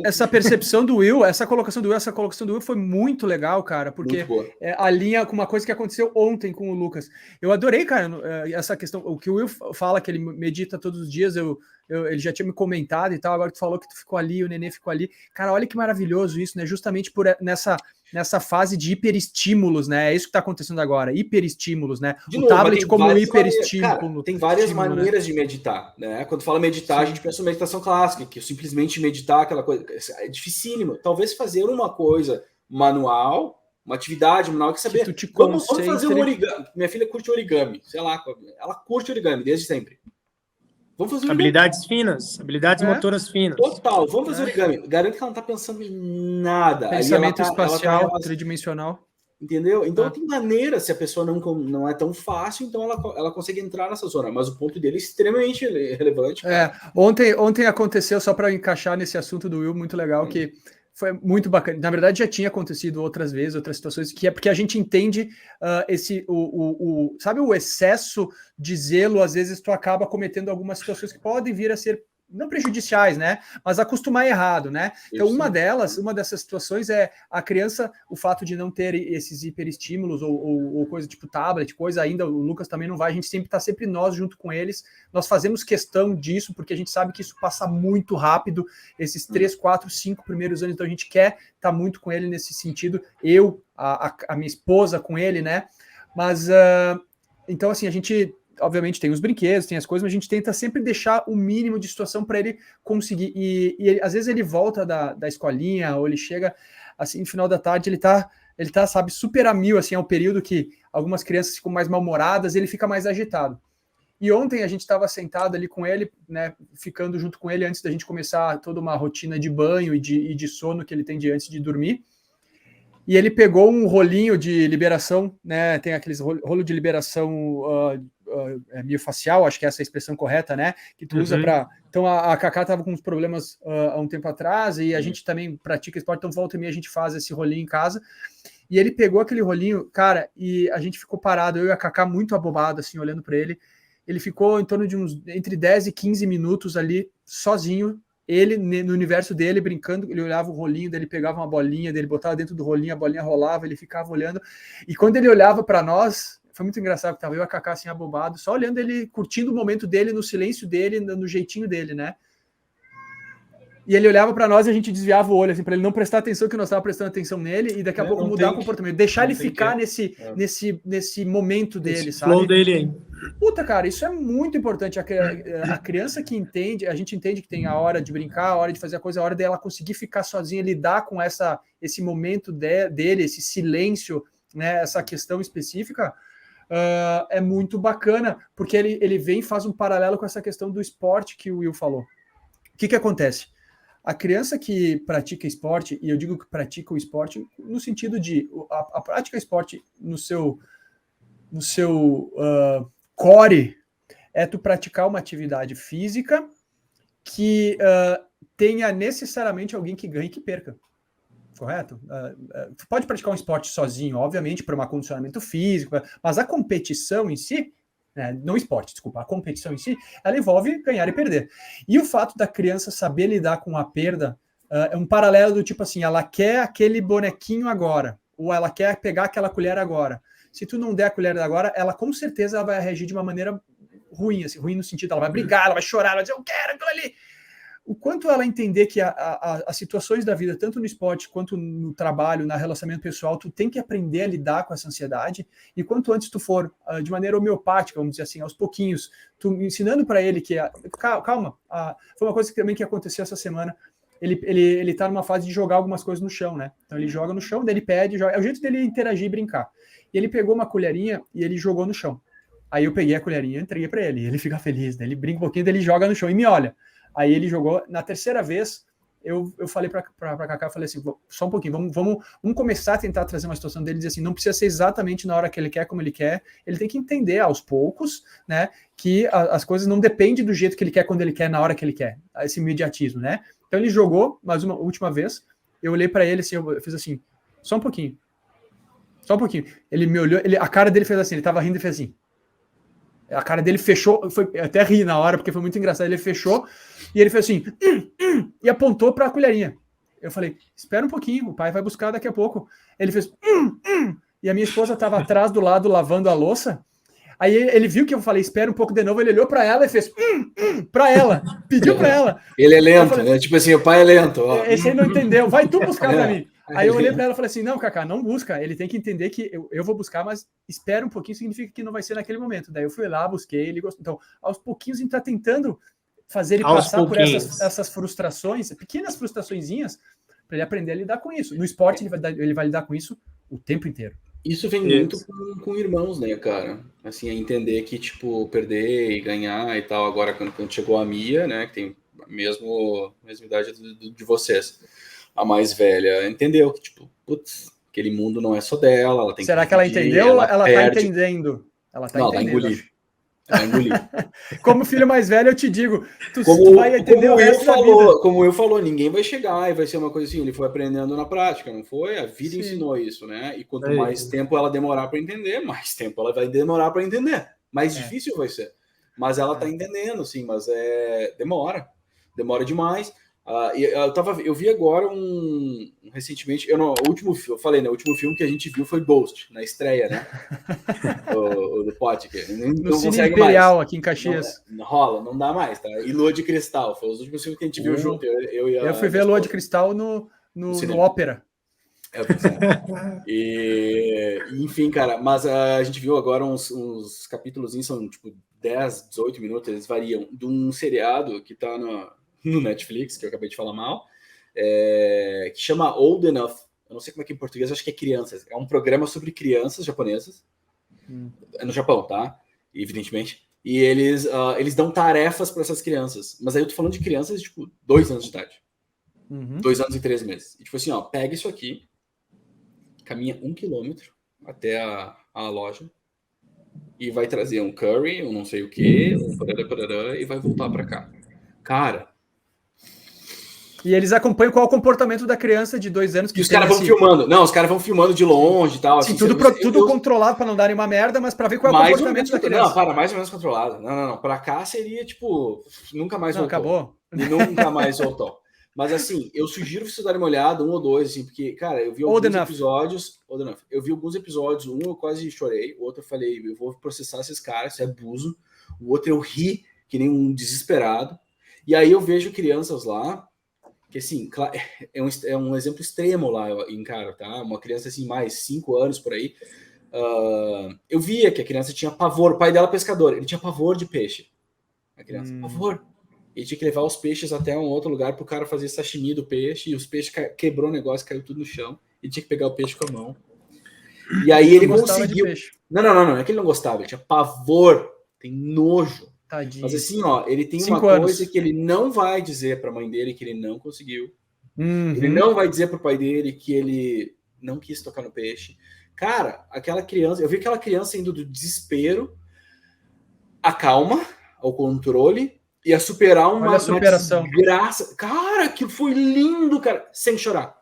Essa percepção do Will, essa colocação do Will foi muito legal, cara, porque alinha com uma coisa que aconteceu ontem com o Lucas. Eu adorei, cara, essa questão. O que o Will fala, que ele medita todos os dias, ele já tinha me comentado e tal, agora tu falou que tu ficou ali, o Nenê ficou ali. Cara, olha que maravilhoso isso, né? Justamente nessa fase de hiperestímulos, né? É isso que está acontecendo agora, hiperestímulos, né? De o novo, tablet como um hiperestímulo. Cara, tem várias maneiras de meditar, né? Quando fala meditar, a gente pensa em meditação clássica, que simplesmente meditar aquela coisa. É dificílimo. Talvez fazer uma coisa manual, uma atividade manual, que saber. Vamos fazer um origami. Minha filha curte origami, sei lá, ela curte origami desde sempre. Vamos fazer habilidades finas, habilidades motoras finas. Total, vamos fazer origami. Garanto que ela não está pensando em nada. Pensamento espacial, tridimensional. Entendeu? Então tem maneira, se a pessoa não é tão fácil, então ela consegue entrar nessa zona. Mas o ponto dele é extremamente relevante. Ontem aconteceu, só para encaixar nesse assunto do Will, muito legal, que foi muito bacana. Na verdade, já tinha acontecido outras vezes, outras situações, que é porque a gente entende sabe, o excesso de zelo, às vezes tu acaba cometendo algumas situações que podem vir a ser não prejudiciais, né? Mas acostumar errado, né? Então, uma dessas situações é a criança, o fato de não ter esses hiperestímulos ou coisa tipo tablet, coisa ainda, o Lucas também não vai, a gente sempre tá sempre nós junto com eles, nós fazemos questão disso, porque a gente sabe que isso passa muito rápido, esses 3, 4, 5 primeiros anos, então a gente quer estar muito com ele nesse sentido, a minha esposa com ele, né? Mas, então assim, a gente... Obviamente tem os brinquedos, tem as coisas, mas a gente tenta sempre deixar o mínimo de situação para ele conseguir. E às vezes ele volta da escolinha, ou ele chega assim no final da tarde, ele tá, sabe, super a mil, assim, é um período que algumas crianças ficam mais mal-humoradas, ele fica mais agitado. E ontem a gente estava sentado ali com ele, né, ficando junto com ele antes da gente começar toda uma rotina de banho e de sono que ele tem antes de dormir. E ele pegou um rolinho de liberação, né? Tem aqueles rolo de liberação miofacial, acho que é essa a expressão correta, né? Que tu usa para... Então a Cacá estava com uns problemas há um tempo atrás e a gente também pratica esporte, então volta e meia a gente faz esse rolinho em casa. E ele pegou aquele rolinho, cara, e a gente ficou parado, eu e a Cacá muito abobado, assim, olhando para ele. Ele ficou em torno de entre 10 e 15 minutos ali, sozinho, ele, no universo dele, brincando, ele olhava o rolinho, dele pegava uma bolinha, dele botava dentro do rolinho, a bolinha rolava, ele ficava olhando. E quando ele olhava para nós, foi muito engraçado, que tava eu e a Cacá assim, abobado, só olhando ele, curtindo o momento dele, no silêncio dele, no jeitinho dele, né? E ele olhava para nós e a gente desviava o olho, assim, para ele não prestar atenção, que nós estávamos prestando atenção nele, e daqui a pouco mudar o comportamento, deixar ele ficar nesse momento dele, sabe? Flow dele aí. Puta, cara, isso é muito importante. A criança que entende, a gente entende que tem a hora de brincar, a hora de fazer a coisa, a hora dela conseguir ficar sozinha, lidar com esse momento dele, esse silêncio, né, essa questão específica, é muito bacana, porque ele vem e faz um paralelo com essa questão do esporte que o Will falou. O que acontece? A criança que pratica esporte, e eu digo que pratica o esporte no sentido de a prática esporte no seu core é tu praticar uma atividade física que tenha necessariamente alguém que ganhe e que perca. Correto? Tu pode praticar um esporte sozinho, obviamente, para um condicionamento físico, mas a competição em si, não esporte, desculpa, a competição em si, ela envolve ganhar e perder. E o fato da criança saber lidar com a perda é um paralelo do tipo assim, ela quer aquele bonequinho agora, ou ela quer pegar aquela colher agora. Se tu não der a colher agora, ela com certeza ela vai reagir de uma maneira ruim, assim, ruim no sentido, ela vai brigar, ela vai chorar, ela vai dizer, eu quero aquilo ali. O quanto ela entender que as situações da vida, tanto no esporte quanto no trabalho, no relacionamento pessoal, tu tem que aprender a lidar com essa ansiedade, e quanto antes tu for, de maneira homeopática, vamos dizer assim, aos pouquinhos, tu ensinando para ele que, calma, foi uma coisa que também que aconteceu essa semana, ele tá numa fase de jogar algumas coisas no chão, né? Então ele joga no chão, daí ele pede, joga, é o jeito dele interagir e brincar. E ele pegou uma colherinha e ele jogou no chão. Aí eu peguei a colherinha e entreguei para ele, e ele fica feliz, né? Ele brinca um pouquinho, daí ele joga no chão e me olha. Aí ele jogou, na terceira vez, eu falei para Cacá, eu falei assim, só um pouquinho, vamos começar a tentar trazer uma situação dele, dizer assim, não precisa ser exatamente na hora que ele quer, como ele quer, ele tem que entender aos poucos, né, que as coisas não dependem do jeito que ele quer, quando ele quer, na hora que ele quer, esse imediatismo, né. Então ele jogou, mais uma última vez, eu olhei para ele assim, eu fiz assim, só um pouquinho, ele me olhou, a cara dele fez assim, ele tava rindo e fez assim, a cara dele fechou, eu até ri na hora, porque foi muito engraçado, ele fechou, e ele fez assim, e apontou para a colherinha. Eu falei, espera um pouquinho, o pai vai buscar daqui a pouco. Ele fez, e a minha esposa estava atrás do lado, lavando a louça, aí ele viu que eu falei, espera um pouco de novo, ele olhou para ela e fez, para ela, pediu para ela. Ele é lento, falei, né? Tipo assim, o pai é lento. Ó. Esse aí não entendeu, vai tu buscar para mim. Aí eu olhei para ela e falei assim, não, Cacá, não busca, ele tem que entender que eu vou buscar, mas espera um pouquinho, significa que não vai ser naquele momento. Daí eu fui lá, busquei, ele gostou. Então, aos pouquinhos a gente está tentando fazer ele passar por essas frustrações, pequenas frustraçõezinhas, para ele aprender a lidar com isso. No esporte ele vai lidar com isso o tempo inteiro. Isso vem muito com irmãos, né, cara? Assim, a entender que, tipo, perder e ganhar e tal. Agora, quando chegou a Mia, né, que tem a mesma idade de vocês, a mais velha, entendeu que, tipo, putz, aquele mundo não é só dela, ela tem Será que ela entendeu ou ela tá entendendo? Ela tá entendendo. Ela engoliu. Como filho mais velho, eu te digo, tu vai entender o resto da vida. Como eu falou, ninguém vai chegar e vai ser uma coisa assim, ele foi aprendendo na prática, não foi? A vida ensinou isso, né? E quanto mais tempo ela demorar para entender, mais tempo ela vai demorar para entender. Mais difícil vai ser. Mas ela tá entendendo, sim, mas demora demais. Eu vi agora recentemente, o último filme que a gente viu foi Ghost, na estreia, né? o do Pote, que no Cine Imperial, mais. Aqui em Caxias. Não rola, não dá mais, tá? E Lua de Cristal, foi os últimos filmes que a gente viu junto. Eu fui ver Lua de Cristal no Ópera. Enfim, cara, mas a gente viu agora uns capítulos, são tipo 10, 18 minutos, eles variam, de um seriado que tá no Netflix, que eu acabei de falar mal, que chama Old Enough. Eu não sei como é que é em português, acho que é crianças. É um programa sobre crianças japonesas. É no Japão, tá? Evidentemente. E eles dão tarefas para essas crianças. Mas aí eu tô falando de crianças de, tipo, 2 anos de idade. 2 anos e 3 meses. E tipo assim, ó, pega isso aqui, caminha 1 quilômetro até a loja e vai trazer um curry, um não sei o que, e vai voltar para cá. Cara... E eles acompanham qual é o comportamento da criança de 2 anos. Que os caras vão filmando. Não, os caras vão filmando de longe e tal. Sim, assim, tudo controlado para não darem uma merda, mas para ver qual é o comportamento da criança. Não, mais ou menos controlado. Não. Para cá seria, tipo, nunca mais voltou. Acabou. E nunca mais voltou. Mas, assim, eu sugiro vocês darem uma olhada, 1 ou 2, assim, porque, cara, eu vi alguns episódios... Eu vi alguns episódios, um eu quase chorei, o outro eu falei, eu vou processar esses caras, isso é abuso. O outro eu ri, que nem um desesperado. E aí eu vejo crianças lá, que assim, é um exemplo extremo lá, eu encaro, tá? Uma criança assim, mais 5 anos por aí, eu via que a criança tinha pavor, o pai dela pescador, ele tinha pavor de peixe. A criança, pavor. Ele tinha que levar os peixes até um outro lugar para o cara fazer sashimi do peixe, e os peixes quebrou o negócio, caiu tudo no chão, e tinha que pegar o peixe com a mão. E aí ele conseguiu. Não, é que ele não gostava, ele tinha pavor, tem nojo. Tadinho. Mas assim, ó, ele tem uma coisa que ele não vai dizer para a mãe dele que ele não conseguiu. Ele não vai dizer para o pai dele que ele não quis tocar no peixe. Cara, aquela criança, eu vi aquela criança indo do desespero à calma, ao controle e a superar uma desgraça. Cara, que foi lindo, cara, sem chorar.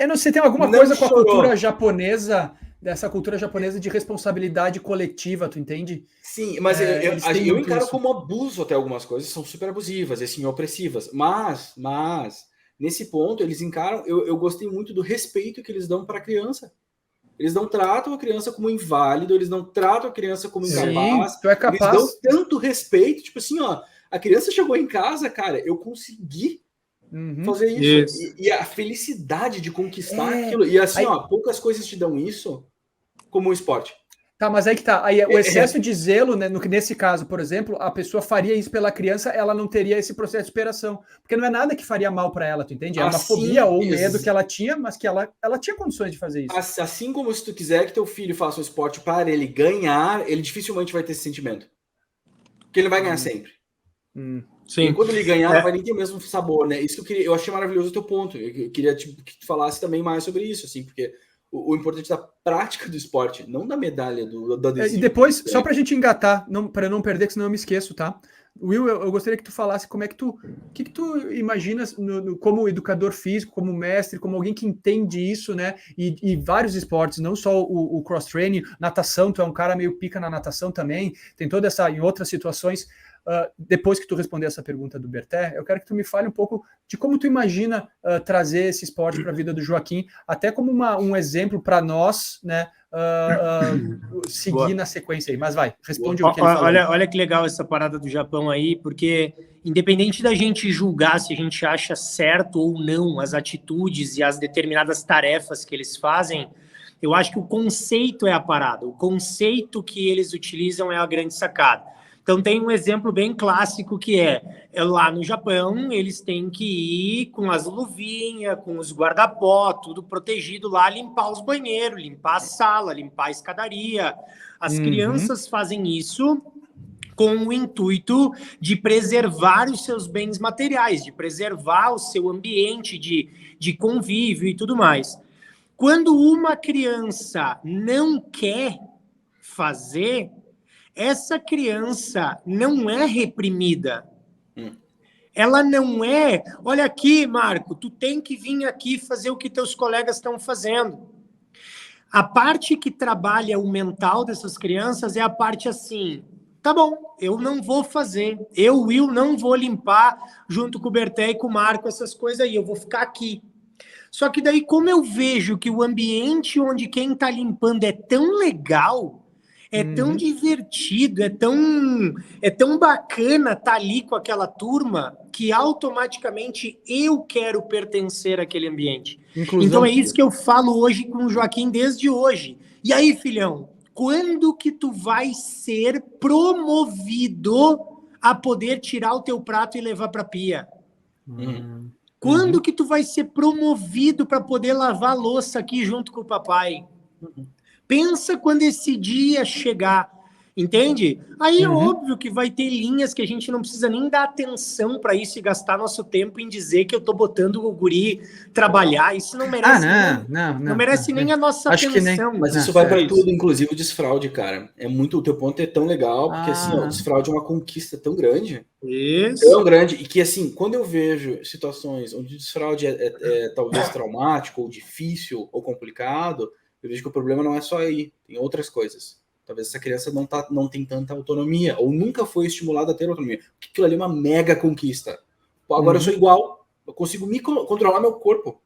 Eu não sei, tem alguma coisa com a cultura japonesa, dessa cultura japonesa de responsabilidade coletiva, tu entende? Sim, mas eu encaro como abuso até algumas coisas, são super abusivas, assim, opressivas, mas nesse ponto eles encaram, eu gostei muito do respeito que eles dão para a criança. Eles não tratam a criança como inválido, eles não tratam a criança como incapaz. Sim, tu é capaz. Eles dão tanto respeito, tipo assim, ó, a criança chegou em casa, cara, eu consegui fazer isso. E a felicidade de conquistar aquilo. E assim, ó, poucas coisas te dão isso como o esporte. Tá, mas aí que tá. Aí, o excesso de zelo, né, nesse caso, por exemplo, a pessoa faria isso pela criança, ela não teria esse processo de superação. Porque não é nada que faria mal para ela, tu entende? É uma fobia ou um medo que ela tinha, mas que ela tinha condições de fazer isso. Assim como se tu quiser que teu filho faça um esporte para ele ganhar, ele dificilmente vai ter esse sentimento. Porque ele vai ganhar sempre. Sim. E quando ele ganhar, não vai nem ter o mesmo sabor, né? Isso que eu achei maravilhoso o teu ponto. Eu queria que tu falasse também mais sobre isso, assim, porque o importante da prática do esporte, não da medalha, do adesivo. E depois, só para a gente engatar, para não perder, que senão eu me esqueço, tá? Will, eu gostaria que tu falasse como é que tu imaginas como educador físico, como mestre, como alguém que entende isso, né? E vários esportes, não só o cross-training, natação, tu é um cara meio pica na natação também, tem toda essa, em outras situações. Depois que tu responder essa pergunta do Berté, eu quero que tu me fale um pouco de como tu imagina trazer esse esporte para a vida do Joaquim, até como um exemplo para nós, né, seguir na sequência aí. Mas vai, responde o que ele falou. Olha que legal essa parada do Japão aí, porque independente da gente julgar se a gente acha certo ou não as atitudes e as determinadas tarefas que eles fazem, eu acho que o conceito é a parada, o conceito que eles utilizam é a grande sacada. Então tem um exemplo bem clássico que é lá no Japão, eles têm que ir com as luvinhas, com os guarda-pó, tudo protegido lá, limpar os banheiros, limpar a sala, limpar a escadaria. As crianças fazem isso com o intuito de preservar os seus bens materiais, de preservar o seu ambiente de convívio e tudo mais. Quando uma criança não quer fazer, essa criança não é reprimida. Ela não é, olha aqui, Marco, tu tem que vir aqui fazer o que teus colegas estão fazendo. A parte que trabalha o mental dessas crianças é a parte assim, tá bom, eu não vou fazer, Will, não vou limpar junto com o Berté e com o Marco essas coisas aí, eu vou ficar aqui. Só que daí, como eu vejo que o ambiente onde quem está limpando é tão legal, é tão divertido, é tão bacana estar ali com aquela turma, que automaticamente eu quero pertencer àquele ambiente. Inclusão. Então é isso que eu falo hoje com o Joaquim desde hoje. E aí, filhão, quando que tu vai ser promovido a poder tirar o teu prato e levar para a pia? Quando que tu vai ser promovido para poder lavar a louça aqui junto com o papai? Pensa quando esse dia chegar, entende? Aí é óbvio que vai ter linhas que a gente não precisa nem dar atenção para isso e gastar nosso tempo em dizer que eu tô botando o guri trabalhar. Isso não merece, não merece nem a nossa atenção. Que nem. Mas isso vai para tudo, inclusive o desfraude, cara. O teu ponto é tão legal, porque assim, o desfraude é uma conquista tão grande. Isso. Tão grande, e que assim, quando eu vejo situações onde o desfraude é talvez traumático, ou difícil, ou complicado, eu vejo que o problema não é só aí, tem outras coisas. Talvez essa criança não tem tanta autonomia, ou nunca foi estimulada a ter autonomia. Porque aquilo ali é uma mega conquista. Agora eu sou igual, eu consigo controlar meu corpo.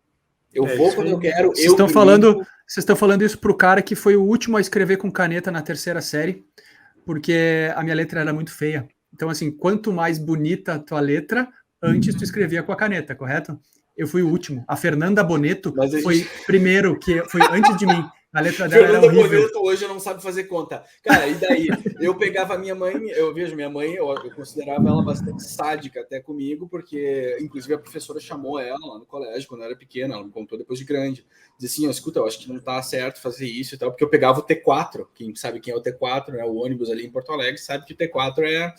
Eu vou quando eu quero. Vocês estão falando isso pro cara que foi o último a escrever com caneta na 3ª série, porque a minha letra era muito feia. Então, assim, quanto mais bonita a tua letra, antes tu escrevia com a caneta, correto? Eu fui o último. A Fernanda Boneto foi primeiro, que foi antes de mim. A letra dela era Fernanda horrível. Boneto hoje não sabe fazer conta. Cara, e daí? Eu pegava a minha mãe, eu vejo minha mãe, eu considerava ela bastante sádica até comigo, porque inclusive a professora chamou ela lá no colégio, quando eu era pequena, ela me contou depois de grande. Dizia assim, ó, escuta, eu acho que não tá certo fazer isso e tal, porque eu pegava o T4, quem sabe quem é o T4, né? O ônibus ali em Porto Alegre, sabe que o T4 é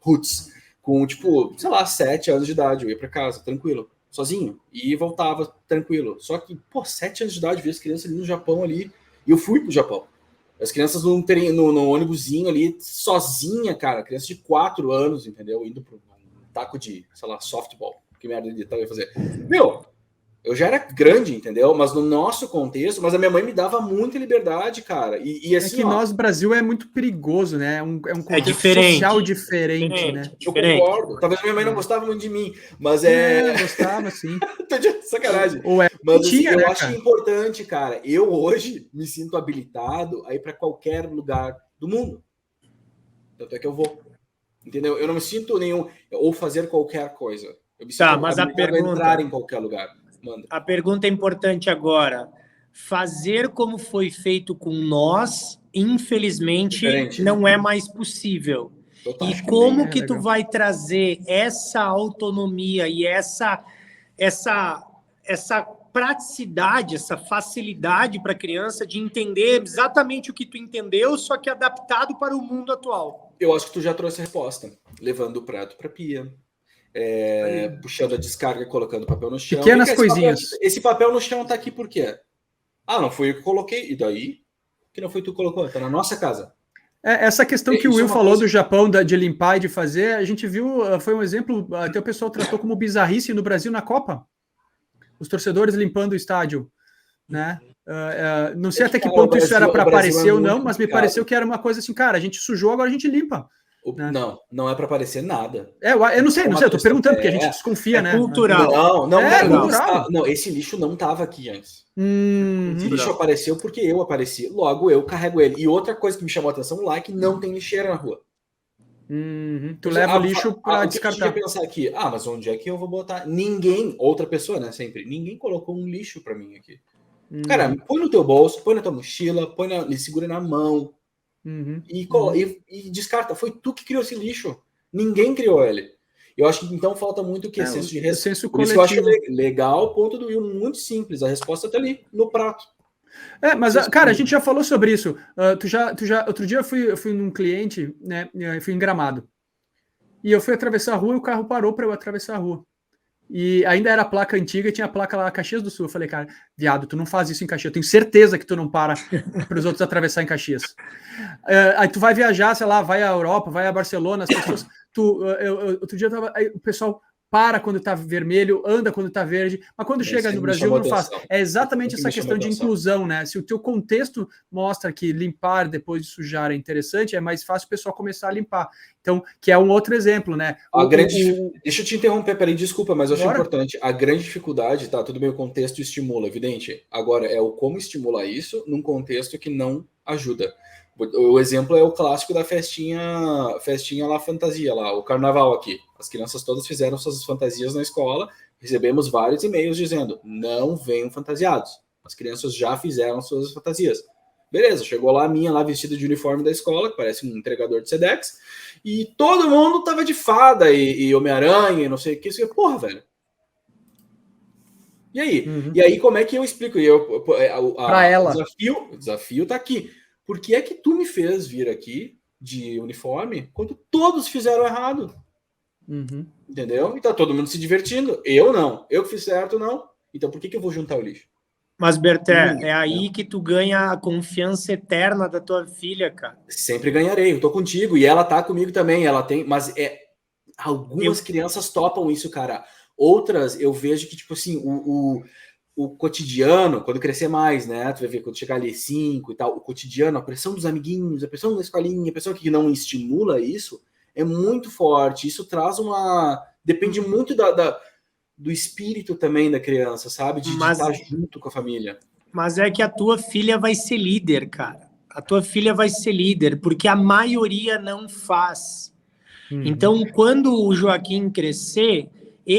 roots. Com, tipo, sei lá, 7 anos de idade, eu ia pra casa, tranquilo. Sozinho, e voltava tranquilo. Só que, pô, 7 anos de idade, vi as crianças ali no Japão ali, e eu fui pro Japão. As crianças no ônibusinho ali, sozinha, cara, criança de 4 anos, entendeu? Indo pro taco de, sei lá, softball. Que merda de tal ia fazer. Meu, eu já era grande, entendeu? Mas no nosso contexto, mas a minha mãe me dava muita liberdade, cara. E assim, é que nós, Brasil, é muito perigoso, né? É um contexto diferente. social diferente, né? Eu concordo. Talvez minha mãe não gostava muito de mim, mas gostava, sim. Tô de sacanagem. Ou é mas assim, tinha, eu né, acho cara? importante, cara. Eu hoje me sinto habilitado a ir para qualquer lugar do mundo. Tanto é que eu vou. Entendeu? Eu não me sinto nenhum... Ou fazer qualquer coisa. Eu me sinto mas a habilitado a entrar em qualquer lugar. Manda. A pergunta é importante agora. Fazer como foi feito com nós, infelizmente, Diferente. não é mais possível. Total. E como que legal. tu vai trazer essa autonomia e essa praticidade, essa facilidade para a criança de entender exatamente o que tu entendeu, só que adaptado para o mundo atual? Eu acho que tu já trouxe a resposta. Levando o prato para a pia. Puxando a descarga e colocando papel no chão. Pequenas coisinhas. Esse papel no chão tá aqui por quê? Ah, não foi eu que coloquei. E daí? Que não foi tu que colocou? Tá na nossa casa. Essa questão que o Will falou do Japão, de limpar e de fazer, a gente viu, foi um exemplo, até o pessoal tratou como bizarrice no Brasil na Copa. Os torcedores limpando o estádio, né? Não sei até que ponto isso era para aparecer ou não, mas me pareceu que era uma coisa assim, cara, a gente sujou, agora a gente limpa. Né? Não é para aparecer nada. Eu não sei, eu tô perguntando, porque a gente desconfia, né? Cultural. Não, esse lixo não tava aqui antes. Esse lixo apareceu porque eu apareci, logo eu carrego ele. E outra coisa que me chamou a atenção lá é que não tem lixeira na rua. Tu leva o lixo para descartar. Eu ia pensar aqui, mas onde é que eu vou botar? Ninguém, outra pessoa, né, sempre, ninguém colocou um lixo para mim aqui. Cara, põe no teu bolso, põe na tua mochila, segura na mão e descarta. Foi tu que criou esse lixo. Ninguém criou ele. Eu acho que então falta muito o que? Senso de respeito. Senso Por isso coletivo. que eu acho legal o ponto do Will, muito simples. A resposta tá ali, no prato. Mas, cara, a gente já falou sobre isso. Outro dia eu fui num cliente, né? Eu fui em Gramado. E eu fui atravessar a rua e o carro parou para eu atravessar a rua. E ainda era a placa antiga, tinha a placa lá, Caxias do Sul. Eu falei, cara, viado, tu não faz isso em Caxias. Eu tenho certeza que tu não para os outros atravessar em Caxias. Aí tu vai viajar, sei lá, vai à Europa, vai a Barcelona, as pessoas... outro dia o pessoal para quando tá vermelho, anda quando tá verde, mas quando chega no Brasil não faz. É exatamente essa questão de inclusão, né? Se o teu contexto mostra que limpar depois de sujar é interessante, é mais fácil o pessoal começar a limpar. Então, que é um outro exemplo, né? Deixa eu te interromper, peraí, desculpa, mas eu acho importante. A grande dificuldade, tá, tudo bem, o contexto estimula, evidente. Agora, é o como estimular isso num contexto que não ajuda. O exemplo é o clássico da festinha lá, fantasia, lá, o carnaval aqui. As crianças todas fizeram suas fantasias na escola, recebemos vários e-mails dizendo, não venham fantasiados. As crianças já fizeram suas fantasias. Beleza, chegou lá a minha lá vestida de uniforme da escola, que parece um entregador de Sedex, e todo mundo tava de fada e Homem-Aranha e não sei o que. Isso, porra, velho. E aí? E aí, como é que eu explico? Para ela. O desafio tá aqui. Por que é que tu me fez vir aqui de uniforme quando todos fizeram errado? Entendeu? E tá todo mundo se divertindo. Eu não. Eu que fiz certo, não. Então por que eu vou juntar o lixo? Mas, Berté, é aí que tu ganha a confiança eterna da tua filha, cara. Sempre ganharei. Eu tô contigo. E ela tá comigo também. Ela tem... Mas algumas crianças topam isso, cara. Outras, eu vejo que, tipo assim, o cotidiano, quando crescer mais, né? Tu vai ver quando chegar ali 5 e tal, o cotidiano, a pressão dos amiguinhos, a pressão da escolinha, a pressão que não estimula isso, é muito forte. Isso traz uma... Depende muito do espírito também da criança, sabe? De estar junto com a família. Mas é que a tua filha vai ser líder, cara. A tua filha vai ser líder, porque a maioria não faz. Então, quando o Joaquim crescer,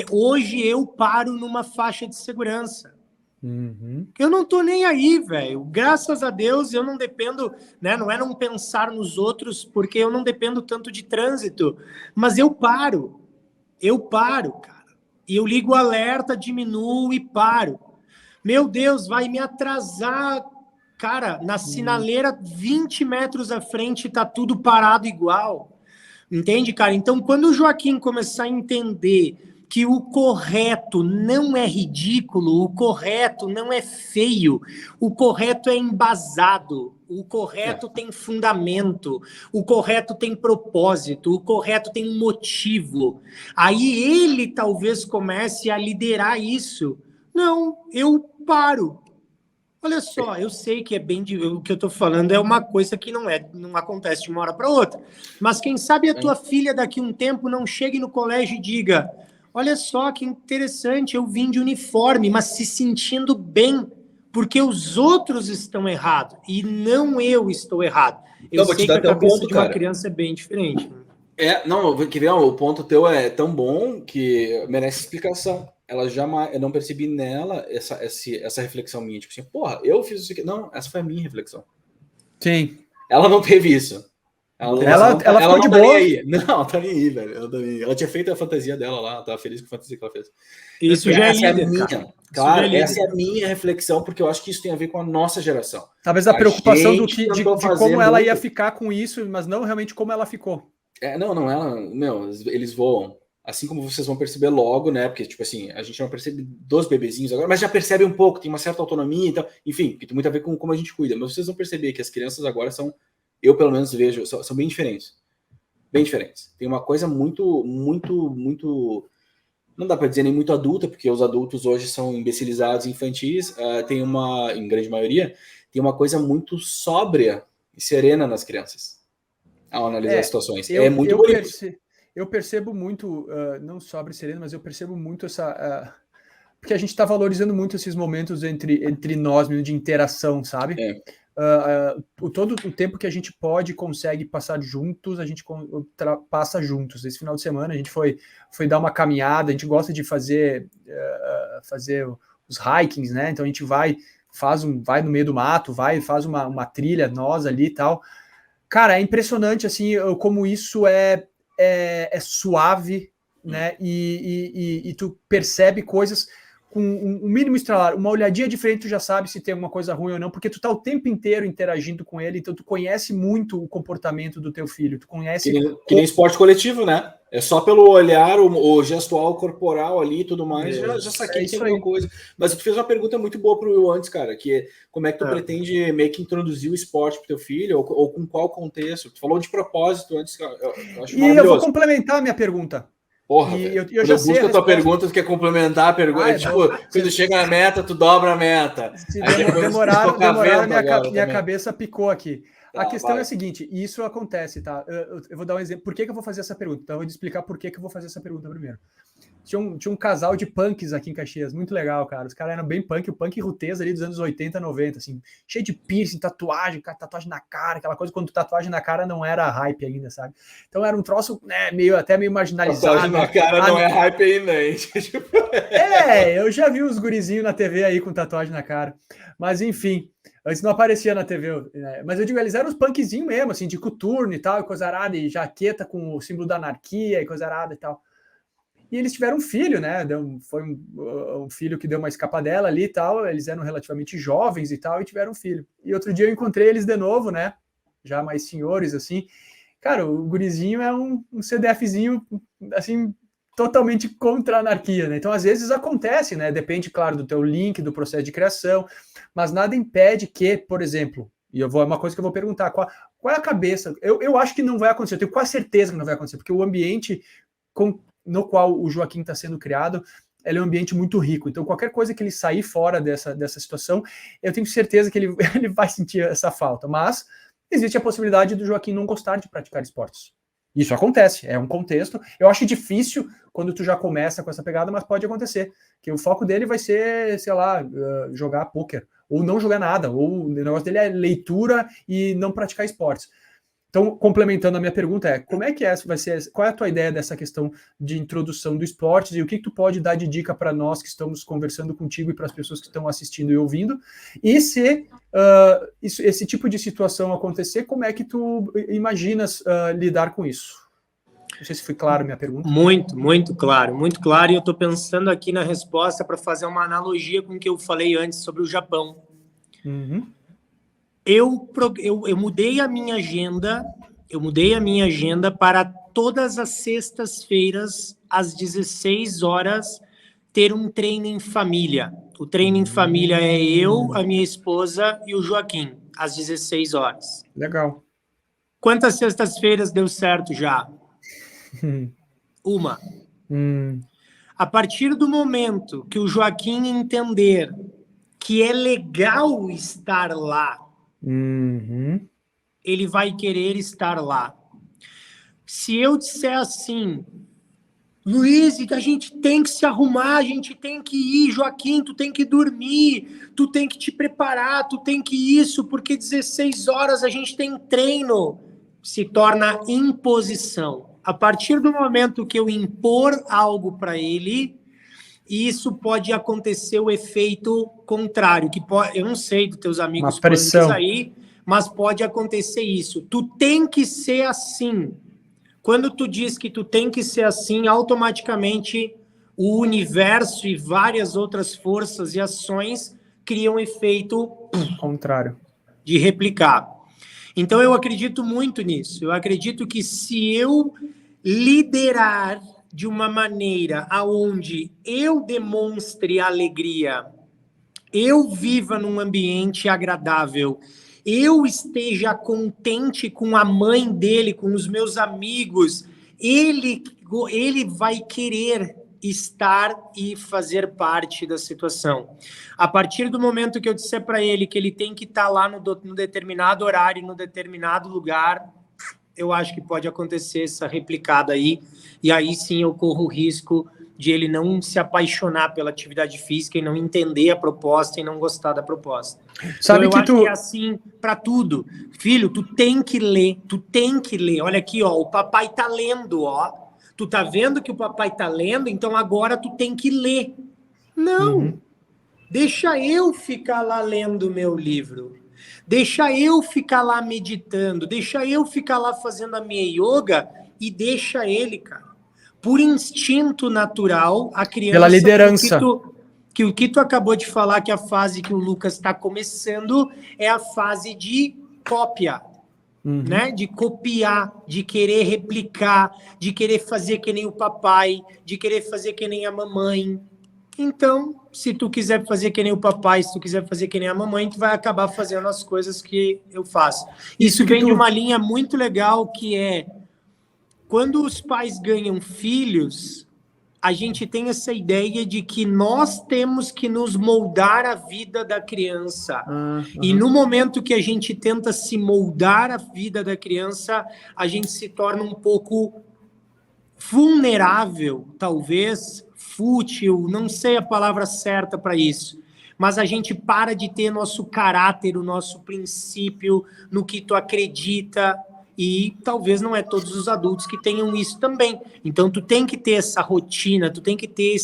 hoje eu paro numa faixa de segurança. Uhum. Eu não tô nem aí, velho. Graças a Deus eu não dependo, né? Não é não pensar nos outros, porque eu não dependo tanto de trânsito. Mas eu paro. Eu paro, cara. E eu ligo o alerta, diminuo e paro. Meu Deus, vai me atrasar. Cara, na sinaleira 20 metros à frente tá tudo parado igual. Entende, cara? Então, quando o Joaquim começar a entender que o correto não é ridículo, o correto não é feio, o correto é embasado, o correto tem fundamento, o correto tem propósito, o correto tem um motivo. Aí ele talvez comece a liderar isso. Não, eu paro. Olha só, eu sei que é bem o que eu estou falando é uma coisa que não acontece de uma hora para outra. Mas quem sabe a tua filha daqui a um tempo não chegue no colégio e diga: olha só que interessante, eu vim de uniforme, mas se sentindo bem, porque os outros estão errados e não eu estou errado. Eu Vou te sei dar que a até um cabeça ponto, de uma cara. criança é bem diferente. Não, quer ver? O ponto teu é tão bom que merece explicação. Eu não percebi nela essa reflexão minha. Tipo assim, porra, eu fiz isso aqui. Não, essa foi a minha reflexão. Sim. Ela não teve isso. Ela ficou não de tá boa. nem aí. Não, tá nem aí, velho. Ela, tá nem aí. Ela tinha feito a fantasia dela lá, ela tava feliz com a fantasia que ela fez. Isso já é líder, a minha, cara. claro, essa é a minha reflexão, porque eu acho que isso tem a ver com a nossa geração. Talvez a preocupação de como ela ia muito... ficar com isso, mas não realmente como ela ficou. Eles voam. Assim como vocês vão perceber logo, né? Porque, tipo assim, a gente não percebe dos bebezinhos agora, mas já percebe um pouco, tem uma certa autonomia e tal. Enfim, que tem muito a ver com como a gente cuida. Mas vocês vão perceber que as crianças agora eu pelo menos vejo, são bem diferentes. Bem diferentes. Tem uma coisa muito, muito, muito... Não dá para dizer nem muito adulta, porque os adultos hoje são imbecilizados, infantis. Em grande maioria, tem uma coisa muito sóbria e serena nas crianças ao analisar as situações. É muito bonito. Eu percebo muito, não sobre sereno, mas eu percebo muito porque a gente está valorizando muito esses momentos entre nós, mesmo de interação, sabe? Todo o tempo que a gente pode, consegue passar juntos, a gente passa juntos. Esse final de semana a gente foi dar uma caminhada, a gente gosta de fazer os hikings, né? Então a gente vai no meio do mato, faz uma trilha, nós ali e tal. Cara, é impressionante, assim, como isso é suave, né? E tu percebe coisas com um mínimo estralar, uma olhadinha diferente, tu já sabe se tem alguma coisa ruim ou não, porque tu tá o tempo inteiro interagindo com ele, então tu conhece muito o comportamento do teu filho, tu conhece... Que nem esporte coletivo, né? É só pelo olhar, o gestual corporal ali e tudo mais, já saquei que tem alguma coisa. Mas tu fez uma pergunta muito boa pro Will antes, cara, que é como é que tu pretende meio que introduzir o esporte pro teu filho, ou com qual contexto? Tu falou de propósito antes, eu acho maravilhoso. E eu vou complementar a minha pergunta. Porra, eu já sei a tua pergunta, tu quer complementar a pergunta. Quando chega na meta, tu dobra a meta. Se demorar, minha cabeça picou aqui. A questão é a seguinte, e isso acontece, tá? Eu vou dar um exemplo. Por que eu vou fazer essa pergunta? Então, eu vou te explicar por que eu vou fazer essa pergunta primeiro. Tinha um casal de punks aqui em Caxias, muito legal, cara. Os caras eram bem punk, o punk rutez ali dos anos 80, 90, assim, cheio de piercing, tatuagem na cara, aquela coisa quando tatuagem na cara não era hype ainda, sabe? Então era um troço, né, até meio marginalizado. Tatuagem na cara não é hype ainda, hein? Eu já vi os gurizinhos na TV aí com tatuagem na cara. Mas enfim, antes não aparecia na TV, né? Mas eu digo, eles eram os punkzinhos mesmo, assim, de coturno e tal, e coisa arada, e jaqueta com o símbolo da anarquia e coisa arada e tal. E eles tiveram um filho, né? Foi um filho que deu uma escapadela ali e tal. Eles eram relativamente jovens e tal, e tiveram um filho. E outro dia eu encontrei eles de novo, né? Já mais senhores, assim. Cara, o gurizinho é um CDFzinho, assim, totalmente contra a anarquia, né? Então, às vezes acontece, né? Depende, claro, do teu link, do processo de criação, mas nada impede que, por exemplo, é uma coisa que eu vou perguntar, qual é a cabeça? Eu acho que não vai acontecer, eu tenho quase certeza que não vai acontecer, porque o ambiente no qual o Joaquim está sendo criado, ele é um ambiente muito rico. Então, qualquer coisa que ele sair fora dessa situação, eu tenho certeza que ele vai sentir essa falta. Mas existe a possibilidade do Joaquim não gostar de praticar esportes. Isso acontece, é um contexto. Eu acho difícil quando tu já começa com essa pegada, mas pode acontecer. Que o foco dele vai ser, sei lá, jogar pôquer, ou não jogar nada, ou o negócio dele é leitura e não praticar esportes. Então, complementando a minha pergunta como é que vai ser, qual é a tua ideia dessa questão de introdução do esporte e o que tu pode dar de dica para nós que estamos conversando contigo e para as pessoas que estão assistindo e ouvindo, e se esse tipo de situação acontecer, como é que tu imaginas lidar com isso? Não sei se foi claro a minha pergunta. Muito claro, e eu estou pensando aqui na resposta para fazer uma analogia com o que eu falei antes sobre o Japão. Uhum. Eu mudei a minha agenda, para todas as sextas-feiras, às 16 horas, ter um treino em família. O treino em família é eu, a minha esposa e o Joaquim, às 16 horas. Legal. Quantas sextas-feiras deu certo já? Uma. A partir do momento que o Joaquim entender que é legal estar lá, ele vai querer estar lá. Se eu disser assim, Luiz, a gente tem que se arrumar, a gente tem que ir, Joaquim, tu tem que dormir, tu tem que te preparar, tu tem que isso, porque 16 horas a gente tem treino, se torna imposição. A partir do momento que eu impor algo para ele, isso pode acontecer o efeito contrário, que pode, eu não sei dos teus amigos quantos aí, mas pode acontecer isso. Tu tem que ser assim. Quando tu diz que tu tem que ser assim, automaticamente o universo e várias outras forças e ações criam um efeito contrário de replicar. Então eu acredito muito nisso. Eu acredito que se eu liderar de uma maneira aonde eu demonstre alegria, eu viva num ambiente agradável, eu esteja contente com a mãe dele, com os meus amigos, ele vai querer estar e fazer parte da situação. A partir do momento que eu disser para ele que ele tem que estar lá no determinado horário, no determinado lugar, eu acho que pode acontecer essa replicada aí, e aí sim eu corro o risco de ele não se apaixonar pela atividade física e não entender a proposta e não gostar da proposta. Sabe então, eu que acho que é assim para tudo. Filho, tu tem que ler. Olha aqui, ó, o papai tá lendo, ó. Tu tá vendo que o papai tá lendo, então agora tu tem que ler. Não. Deixa eu ficar lá lendo o meu livro. Deixa eu ficar lá meditando. Deixa eu ficar lá fazendo a minha yoga e deixa ele, cara. Por instinto natural, a criança... Pela liderança. Que o que tu acabou de falar, que a fase que o Lucas está começando é a fase de cópia, né? De copiar, de querer replicar, de querer fazer que nem o papai, de querer fazer que nem a mamãe. Então, se tu quiser fazer que nem o papai, se tu quiser fazer que nem a mamãe, tu vai acabar fazendo as coisas que eu faço. Isso vem de uma linha muito legal, que é quando os pais ganham filhos, a gente tem essa ideia de que nós temos que nos moldar a vida da criança. E no momento que a gente tenta se moldar a vida da criança, a gente se torna um pouco vulnerável, talvez, fútil, não sei a palavra certa para isso. Mas a gente para de ter nosso caráter, o nosso princípio, no que tu acredita. E talvez não é todos os adultos que tenham isso também. Então, tu tem que ter essa rotina, tu tem que ter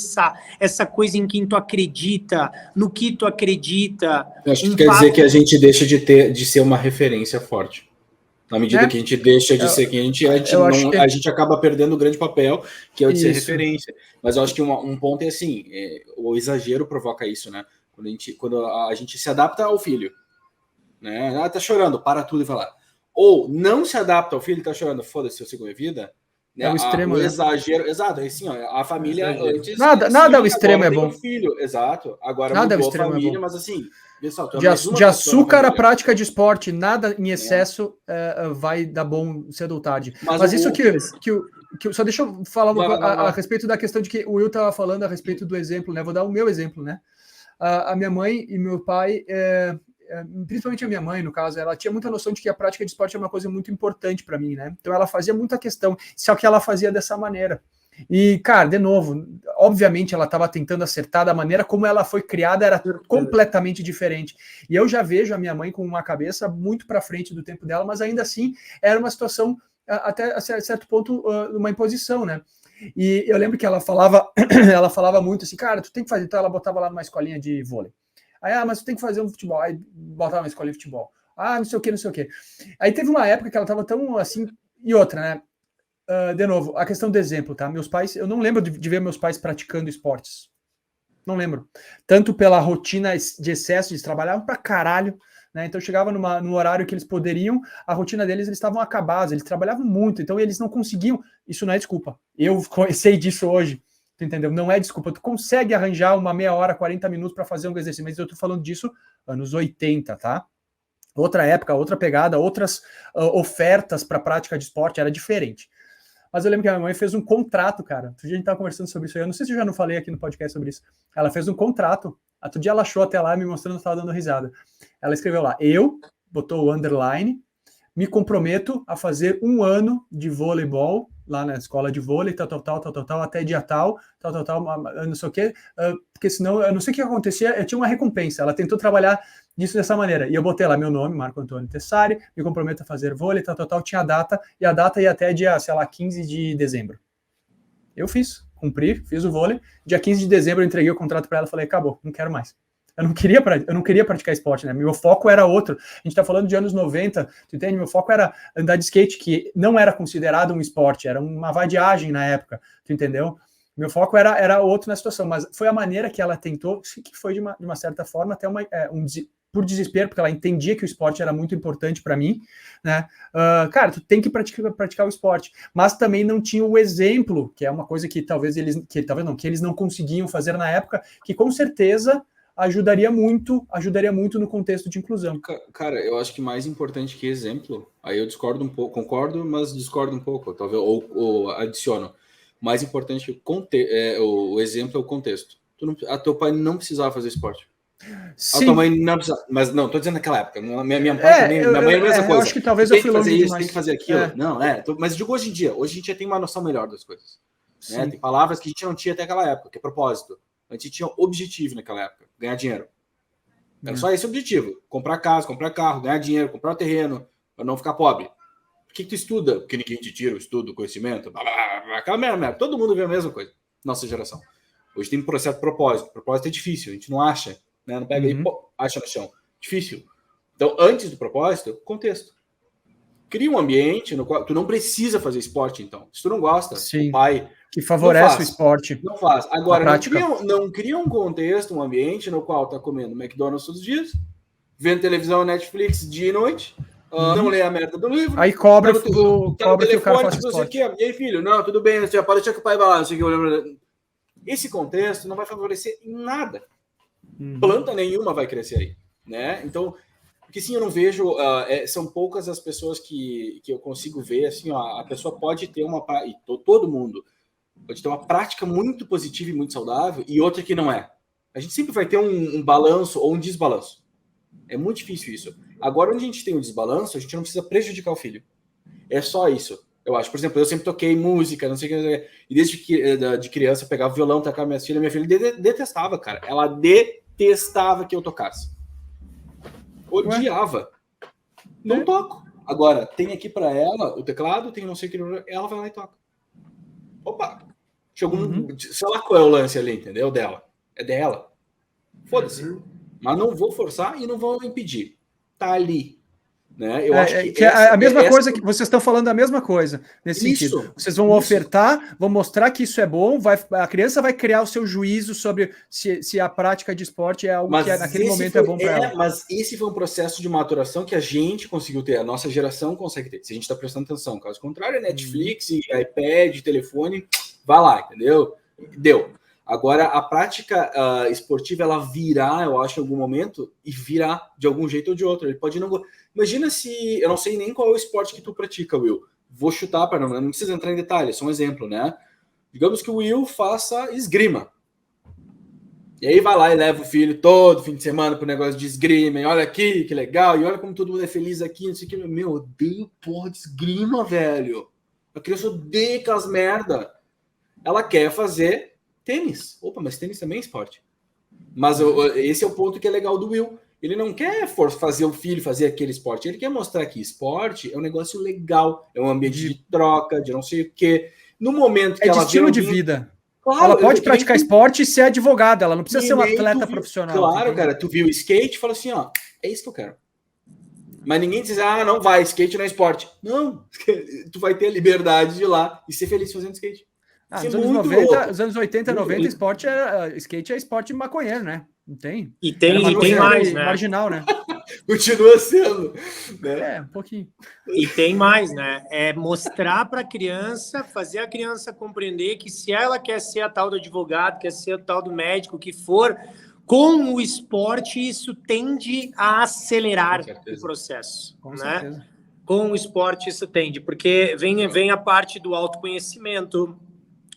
essa coisa em quem tu acredita, no que tu acredita. Eu acho que quer dizer que a gente deixa de ser uma referência forte. Na medida que a gente deixa de ser quem a gente acaba perdendo o grande papel, que é o de ser referência. Mas eu acho que um ponto é assim, o exagero provoca isso, né? Quando a gente se adapta ao filho. Né? Ah, tá chorando, para tudo e vai lá. Ou não se adapta ao filho, tá chorando, foda-se, eu sigo a minha vida. Né? É o extremo, o exagero, exato, é assim, ó, a família antes... Nada ao extremo é bom. Filho, exato, agora nada mudou a família, mas assim... Pessoal, de açúcar a prática de esporte, nada em excesso vai dar bom cedo ou tarde. Mas isso que só deixa eu falar uma coisa a respeito da questão de que o Will estava falando a respeito do exemplo, né? Vou dar o meu exemplo, né? A minha mãe e meu pai... principalmente a minha mãe, no caso, ela tinha muita noção de que a prática de esporte é uma coisa muito importante para mim, né? Então ela fazia muita questão, só que ela fazia dessa maneira. E, cara, de novo, obviamente ela estava tentando acertar, da maneira como ela foi criada era completamente diferente. E eu já vejo a minha mãe com uma cabeça muito para frente do tempo dela, mas ainda assim era uma situação, até a certo ponto, uma imposição, né? E eu lembro que ela falava, ela falava muito assim, cara, tu tem que fazer. Então ela botava lá numa escolinha de vôlei. Aí, mas tu tem que fazer um futebol. Aí botava uma escolinha de futebol. Não sei o que, não sei o que. Aí teve uma época que ela tava tão assim, e outra, né? De novo, a questão do exemplo, tá? Meus pais, eu não lembro de ver meus pais praticando esportes. Não lembro. Tanto pela rotina de excesso, eles trabalhavam pra caralho, né? Então chegava no horário que eles poderiam, a rotina deles, eles estavam acabados, eles trabalhavam muito, então eles não conseguiam. Isso não é desculpa. Eu sei disso hoje, tu entendeu? Não é desculpa. Tu consegue arranjar uma meia hora, 40 minutos para fazer um exercício, mas eu tô falando disso anos 80, tá? Outra época, outra pegada, outras ofertas para prática de esporte, era diferente. Mas eu lembro que a minha mãe fez um contrato, cara. Outro dia a gente tava conversando sobre isso aí. Eu não sei se eu já não falei aqui no podcast sobre isso. Ela fez um contrato. Outro dia ela achou até lá, me mostrando que estava dando risada. Ela escreveu lá, botou o underline, me comprometo a fazer 1 ano de voleibol lá na escola de vôlei, tal, até dia tal, não sei o quê, porque senão, eu não sei o que acontecia, eu tinha uma recompensa. Ela tentou trabalhar disso dessa maneira. E eu botei lá meu nome, Marco Antônio Tessari, me comprometo a fazer vôlei, tinha a data, e a data ia até dia, sei lá, 15 de dezembro. Eu cumpri, fiz o vôlei. Dia 15 de dezembro eu entreguei o contrato para ela e falei, acabou, não quero mais. Eu não queria praticar esporte, né? Meu foco era outro. A gente tá falando de anos 90, tu entende? Meu foco era andar de skate, que não era considerado um esporte, era uma vadiagem na época, tu entendeu? Meu foco era outro na situação, mas foi a maneira que ela tentou, que foi de uma certa forma até por desespero, porque ela entendia que o esporte era muito importante para mim, né? Cara, tu tem que praticar o esporte, mas também não tinha o exemplo, que é uma coisa que que eles não conseguiam fazer na época, que com certeza ajudaria muito no contexto de inclusão. Cara, eu acho que mais importante que exemplo, aí eu discordo um pouco, concordo, mas discordo um pouco, talvez, ou adiciono. Mais importante que o exemplo é o contexto. Teu pai não precisava fazer esporte. Sim. A tua mãe não precisava, mas não, tô dizendo naquela época. Minha mãe também, minha mãe é a mesma coisa. Eu acho que talvez eu fui longe demais. Tem que fazer aquilo. Não, mas digo hoje em dia. Hoje a gente já tem uma noção melhor das coisas. Né? Tem palavras que a gente não tinha até aquela época, que é propósito. A gente tinha objetivo naquela época, ganhar dinheiro. Era só esse o objetivo. Comprar casa, comprar carro, ganhar dinheiro, comprar um terreno, para não ficar pobre. Por que tu estuda? Porque ninguém te tira o estudo, o conhecimento. Aquela merda. Todo mundo vê a mesma coisa. Nossa geração. Hoje tem um processo de propósito. Propósito é difícil, a gente não acha. Né? Não pega aí, acha no chão. Difícil. Então, antes do propósito, contexto. Cria um ambiente no qual tu não precisa fazer esporte, então. Se tu não gosta, o pai... Que favorece o esporte. Não faz. Agora, não cria um contexto, um ambiente no qual tá comendo McDonald's todos os dias, vendo televisão, Netflix dia e noite, não lê a merda do livro. Aí cobra no telefone, que o cara faça esporte. E aí, filho, não, tudo bem, você já pode deixar que o pai vai lá, não sei o que. Esse contexto não vai favorecer em nada. Planta nenhuma vai crescer aí, né? Então, porque sim, eu não vejo, são poucas as pessoas que eu consigo ver, assim, ó, a pessoa pode ter todo mundo pode ter uma prática muito positiva e muito saudável e outra que não é. A gente sempre vai ter um balanço ou um desbalanço. É muito difícil isso. Agora, onde a gente tem um desbalanço, a gente não precisa prejudicar o filho. É só isso, eu acho. Por exemplo, eu sempre toquei música, não sei o que, e desde de criança eu pegava violão, tocava minha filha detestava, cara. Ela detestava que eu tocasse. Odiava. Não toco. Agora, tem aqui para ela o teclado, tem não sei o que, ela vai lá e toca. Opa! Sei lá qual é o lance ali, entendeu? Dela. É dela. Foda-se. Mas não vou forçar e não vou impedir. Tá ali. Né? Eu acho que é a mesma coisa que vocês estão falando, a mesma coisa nesse sentido. Vocês vão ofertar, vão mostrar que isso é bom, a criança vai criar o seu juízo sobre se a prática de esporte é algo que naquele momento é bom para ela. Mas esse foi um processo de maturação que a gente conseguiu ter, a nossa geração consegue ter, se a gente está prestando atenção. Caso contrário, é Netflix, iPad, telefone, vai lá, entendeu? Deu. Agora, a prática esportiva, ela virá, eu acho, em algum momento, e virá de algum jeito ou de outro. Ele pode não... Imagina se... Eu não sei nem qual é o esporte que tu pratica, Will. Vou chutar, para não precisa entrar em detalhes, só um exemplo, né? Digamos que o Will faça esgrima. E aí vai lá e leva o filho todo fim de semana pro negócio de esgrima. E olha aqui, que legal. E olha como todo mundo é feliz aqui. Não sei o que. Meu, eu odeio porra de esgrima, velho. A criança odeia aquelas merda. ela quer fazer tênis. Opa, mas tênis também é esporte. Mas esse é o ponto que é legal do Will. Ele não quer fazer o filho fazer aquele esporte. Ele quer mostrar que esporte é um negócio legal, é um ambiente de troca, de não sei o quê. No momento que ela de estilo de vida. Claro, ela pode praticar esporte e ser advogada. Ela não precisa ser uma atleta profissional. Claro, cara. Tu viu o skate e falou assim, ó, é isso que eu quero. Mas ninguém diz, não vai, skate não é esporte. Não, tu vai ter a liberdade de ir lá e ser feliz fazendo skate. Nos anos 80, 90, skate é esporte maconheiro, né? Não tem? E tem mais, né? Marginal, né? Continua sendo. Né? Um pouquinho. E tem mais, né? É mostrar para a criança, fazer a criança compreender que se ela quer ser a tal do advogado, quer ser a tal do médico, que for, com o esporte, isso tende a acelerar o processo. Com certeza. Com o esporte, isso tende, porque vem a parte do autoconhecimento,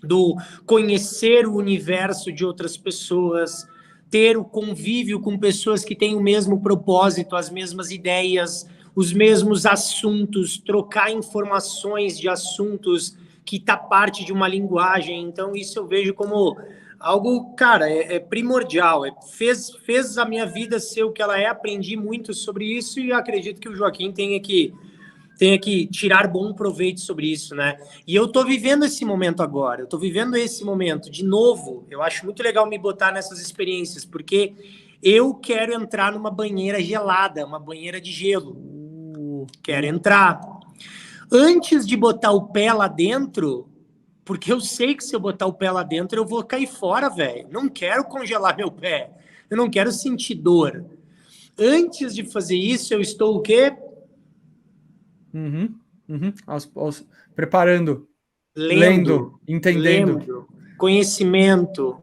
do conhecer o universo de outras pessoas, ter o convívio com pessoas que têm o mesmo propósito, as mesmas ideias, os mesmos assuntos, trocar informações de assuntos que tá parte de uma linguagem. Então, isso eu vejo como algo, cara, é primordial. Fez a minha vida ser o que ela é, aprendi muito sobre isso e acredito que o Joaquim tenha que tirar bom proveito sobre isso, né? E eu tô vivendo esse momento agora, eu tô vivendo esse momento de novo. Eu acho muito legal me botar nessas experiências, porque eu quero entrar numa banheira gelada, uma banheira de gelo. Quero entrar. Antes de botar o pé lá dentro, porque eu sei que se eu botar o pé lá dentro, eu vou cair fora, velho. Não quero congelar meu pé. Eu não quero sentir dor. Antes de fazer isso, eu estou o quê? Preparando, lendo, entendendo. Conhecimento.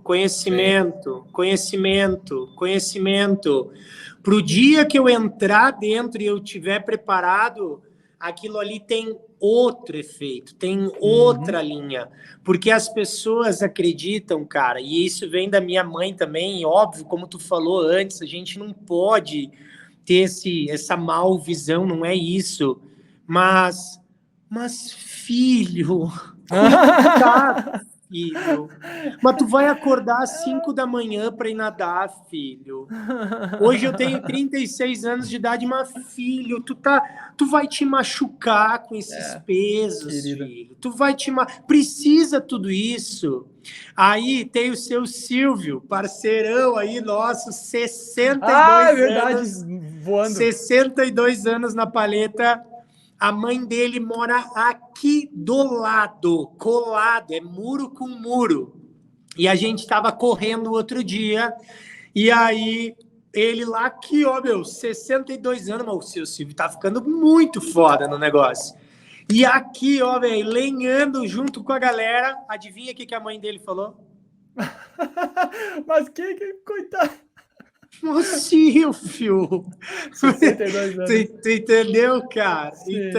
Para o dia que eu entrar dentro e eu estiver preparado, aquilo ali tem outro efeito, tem outra linha. Porque as pessoas acreditam, cara, e isso vem da minha mãe também, óbvio, como tu falou antes, a gente não pode ter essa mal visão, não é isso. Mas filho, coitado, filho. Mas tu vai acordar às 5 da manhã para ir nadar, filho. Hoje eu tenho 36 anos de idade, mas filho, tu vai te machucar com esses pesos, querido. Filho. Tu vai precisa tudo isso. Aí tem o seu Silvio, parceirão aí nosso, 62 verdade, anos, voando. 62 anos na paleta. A mãe dele mora aqui do lado, colado, é muro com muro. E a gente estava correndo outro dia, e aí ele lá aqui, 62 anos, mas o seu Silvio tá ficando muito foda no negócio. E aqui, velho, lenhando junto com a galera. Adivinha o que a mãe dele falou? Mas coitado. Ô, Silvio! 62 anos. Tu entendeu, cara? Sim.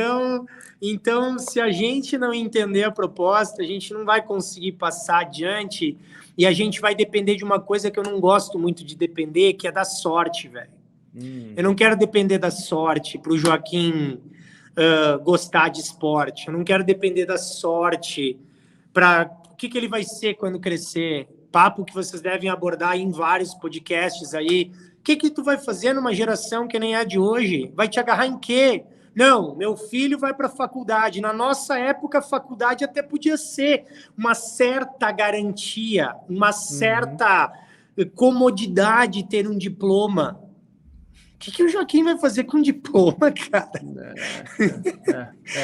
Então, se a gente não entender a proposta, a gente não vai conseguir passar adiante e a gente vai depender de uma coisa que eu não gosto muito de depender, que é da sorte, velho. Eu não quero depender da sorte para o Joaquim gostar de esporte. Eu não quero depender da sorte para o que ele vai ser quando crescer. Papo que vocês devem abordar em vários podcasts aí. O que tu vai fazer numa geração que nem a de hoje? Vai te agarrar em quê? Não, meu filho vai para a faculdade. Na nossa época, a faculdade até podia ser uma certa garantia, uma certa comodidade ter um diploma. O que o Joaquim vai fazer com diploma, cara?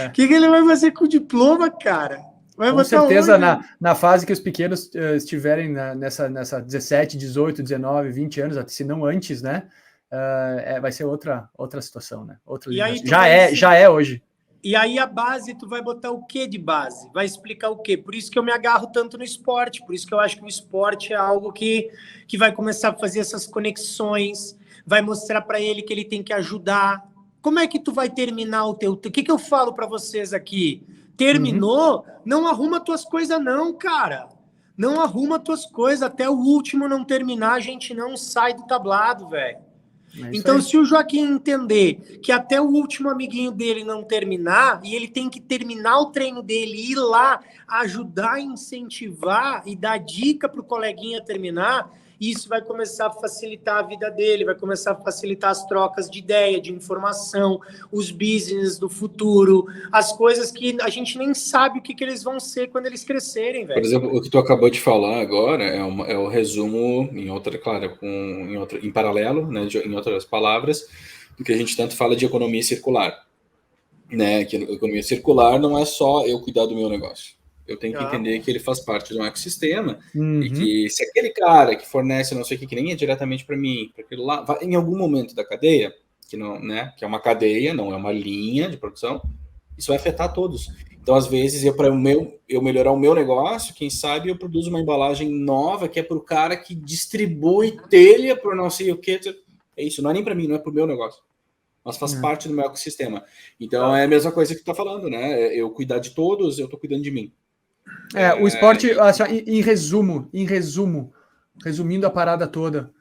O que ele vai fazer com diploma, cara? Com certeza, na fase que os pequenos estiverem nessa 17, 18, 19, 20 anos, se não antes, né? Vai ser outra situação, né? Já é hoje. E aí a base, tu vai botar o que de base? Vai explicar o quê? Por isso que eu me agarro tanto no esporte, por isso que eu acho que o esporte é algo que vai começar a fazer essas conexões, vai mostrar para ele que ele tem que ajudar. Como é que tu vai terminar o teu... O que eu falo para vocês aqui? Terminou? Não arruma tuas coisas não, cara. Não arruma tuas coisas. Até o último não terminar, a gente não sai do tablado, velho. Então, se o Joaquim entender que até o último amiguinho dele não terminar, e ele tem que terminar o treino dele, ir lá, ajudar, incentivar e dar dica para o coleguinha terminar, isso vai começar a facilitar a vida dele, vai começar a facilitar as trocas de ideia, de informação, os business do futuro, as coisas que a gente nem sabe o que eles vão ser quando eles crescerem, velho. Por exemplo, o que tu acabou de falar agora é o resumo, em paralelo, né, em outras palavras, do que a gente tanto fala de economia circular. Né? Que economia circular não é só eu cuidar do meu negócio. Eu tenho que entender que ele faz parte de um ecossistema e que se aquele cara que fornece não sei o que nem é diretamente para mim, porque lá em algum momento da cadeia, que não, né, que é uma cadeia, não é uma linha de produção, isso vai afetar todos. Então, às vezes, para eu melhorar o meu negócio, quem sabe eu produzo uma embalagem nova que é para o cara que distribui telha por não sei o que. É isso, não é nem para mim, não é para o meu negócio. Mas faz parte do meu ecossistema. Então, é a mesma coisa que tu tá falando, né? Eu cuidar de todos, eu tô cuidando de mim. O esporte, assim, em resumindo a parada toda,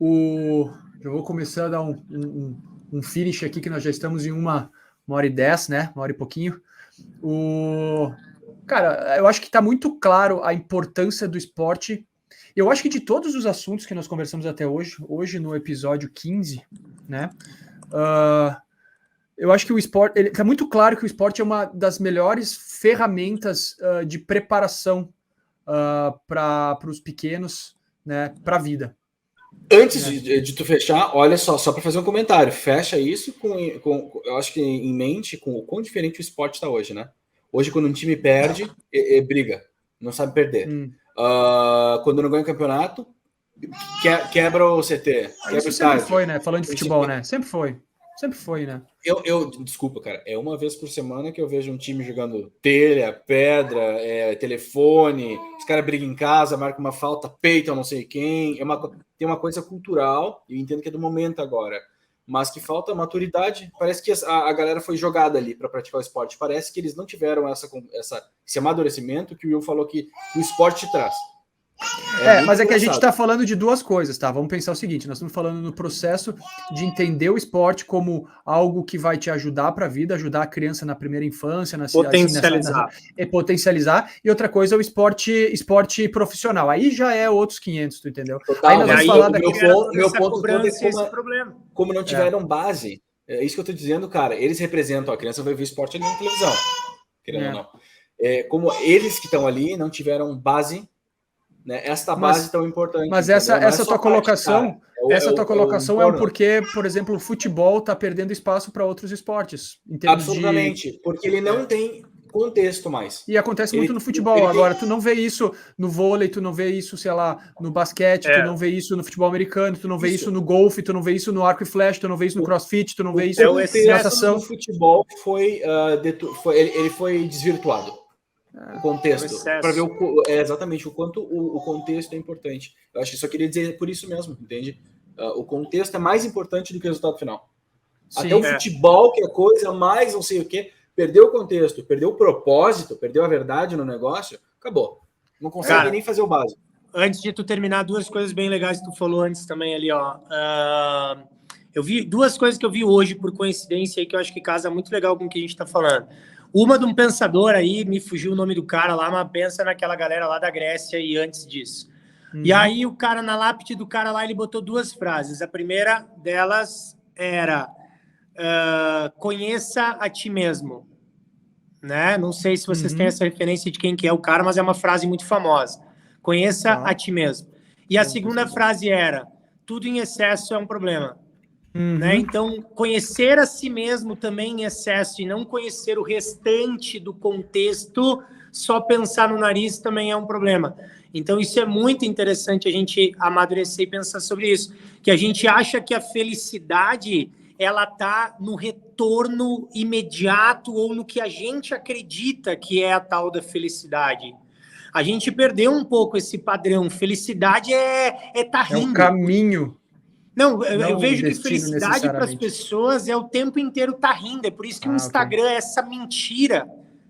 eu vou começar a dar um finish aqui, que nós já estamos em 1h10, né? 1 hora e pouquinho. Cara, eu acho que está muito claro a importância do esporte. Eu acho que de todos os assuntos que nós conversamos até hoje no episódio 15, né? Eu acho que o esporte, está muito claro que o esporte é uma das melhores ferramentas de preparação para os pequenos, né, para a vida. Antes de tu fechar, olha só para fazer um comentário, fecha isso eu acho que em mente com o quão diferente o esporte está hoje, né? Hoje, quando um time perde, briga, não sabe perder. Quando não ganha o campeonato, quebra o CT, quebra o estádio. Sempre foi, né? Falando de futebol, né? Sempre foi, né? Desculpa, cara, é uma vez por semana que eu vejo um time jogando telha, pedra, telefone, os caras brigam em casa, marcam uma falta, peitam não sei quem, tem uma coisa cultural, eu entendo que é do momento agora, mas que falta maturidade, parece que a galera foi jogada ali para praticar o esporte, parece que eles não tiveram esse amadurecimento que o Will falou que o esporte traz. Mas é que a gente está falando de duas coisas, tá? Vamos pensar o seguinte, nós estamos falando no processo de entender o esporte como algo que vai te ajudar para a vida, ajudar a criança na primeira infância, potencializar, e outra coisa é o esporte profissional. Aí já é outros 500, tu entendeu? Total, aí nós vamos falar meu ponto todo é como não tiveram base. É isso que eu estou dizendo, cara. Eles representam, a criança vai ver esporte ali na televisão, querendo ou não. Como eles que estão ali não tiveram base, né? Esta base tão importante. Mas essa tua colocação, é o porquê, por exemplo, o futebol está perdendo espaço para outros esportes. Absolutamente, porque ele não tem contexto mais. E acontece muito no futebol. Agora, tu não vê isso no vôlei, tu não vê isso, sei lá, no basquete, tu não vê isso no futebol americano, tu não vê isso no golfe, tu não vê isso no arco e flecha, tu não vê isso no crossfit, tu não vê isso na natação. O futebol ele foi desvirtuado. O contexto, para ver exatamente o quanto o contexto é importante. Eu acho que só queria dizer por isso mesmo, entende? O contexto é mais importante do que o resultado final. Sim, até o futebol, que é coisa mais não sei o que, perdeu o contexto, perdeu o propósito, perdeu a verdade no negócio, acabou. Não consegue nem fazer o básico. Antes de tu terminar, duas coisas bem legais que tu falou antes também ali, ó. Eu vi duas coisas que eu vi hoje, por coincidência, aí, que eu acho que casa muito legal com o que a gente está falando. Uma de um pensador aí, me fugiu o nome do cara lá, mas pensa naquela galera lá da Grécia e antes disso. E aí o cara, na lápide do cara lá, ele botou duas frases. A primeira delas era conheça a ti mesmo. Né? Não sei se vocês têm essa referência de quem que é o cara, mas é uma frase muito famosa. Conheça a ti mesmo. E a segunda frase era tudo em excesso é um problema. Né? Então, conhecer a si mesmo também em excesso e não conhecer o restante do contexto, só pensar no nariz também é um problema. Então, isso é muito interessante a gente amadurecer e pensar sobre isso. Que a gente acha que a felicidade ela está no retorno imediato ou no que a gente acredita que é a tal da felicidade. A gente perdeu um pouco esse padrão. Felicidade é tá rindo. É um caminho. Não, eu vejo que felicidade para as pessoas é o tempo inteiro tá rindo. É por isso que o Instagram é essa mentira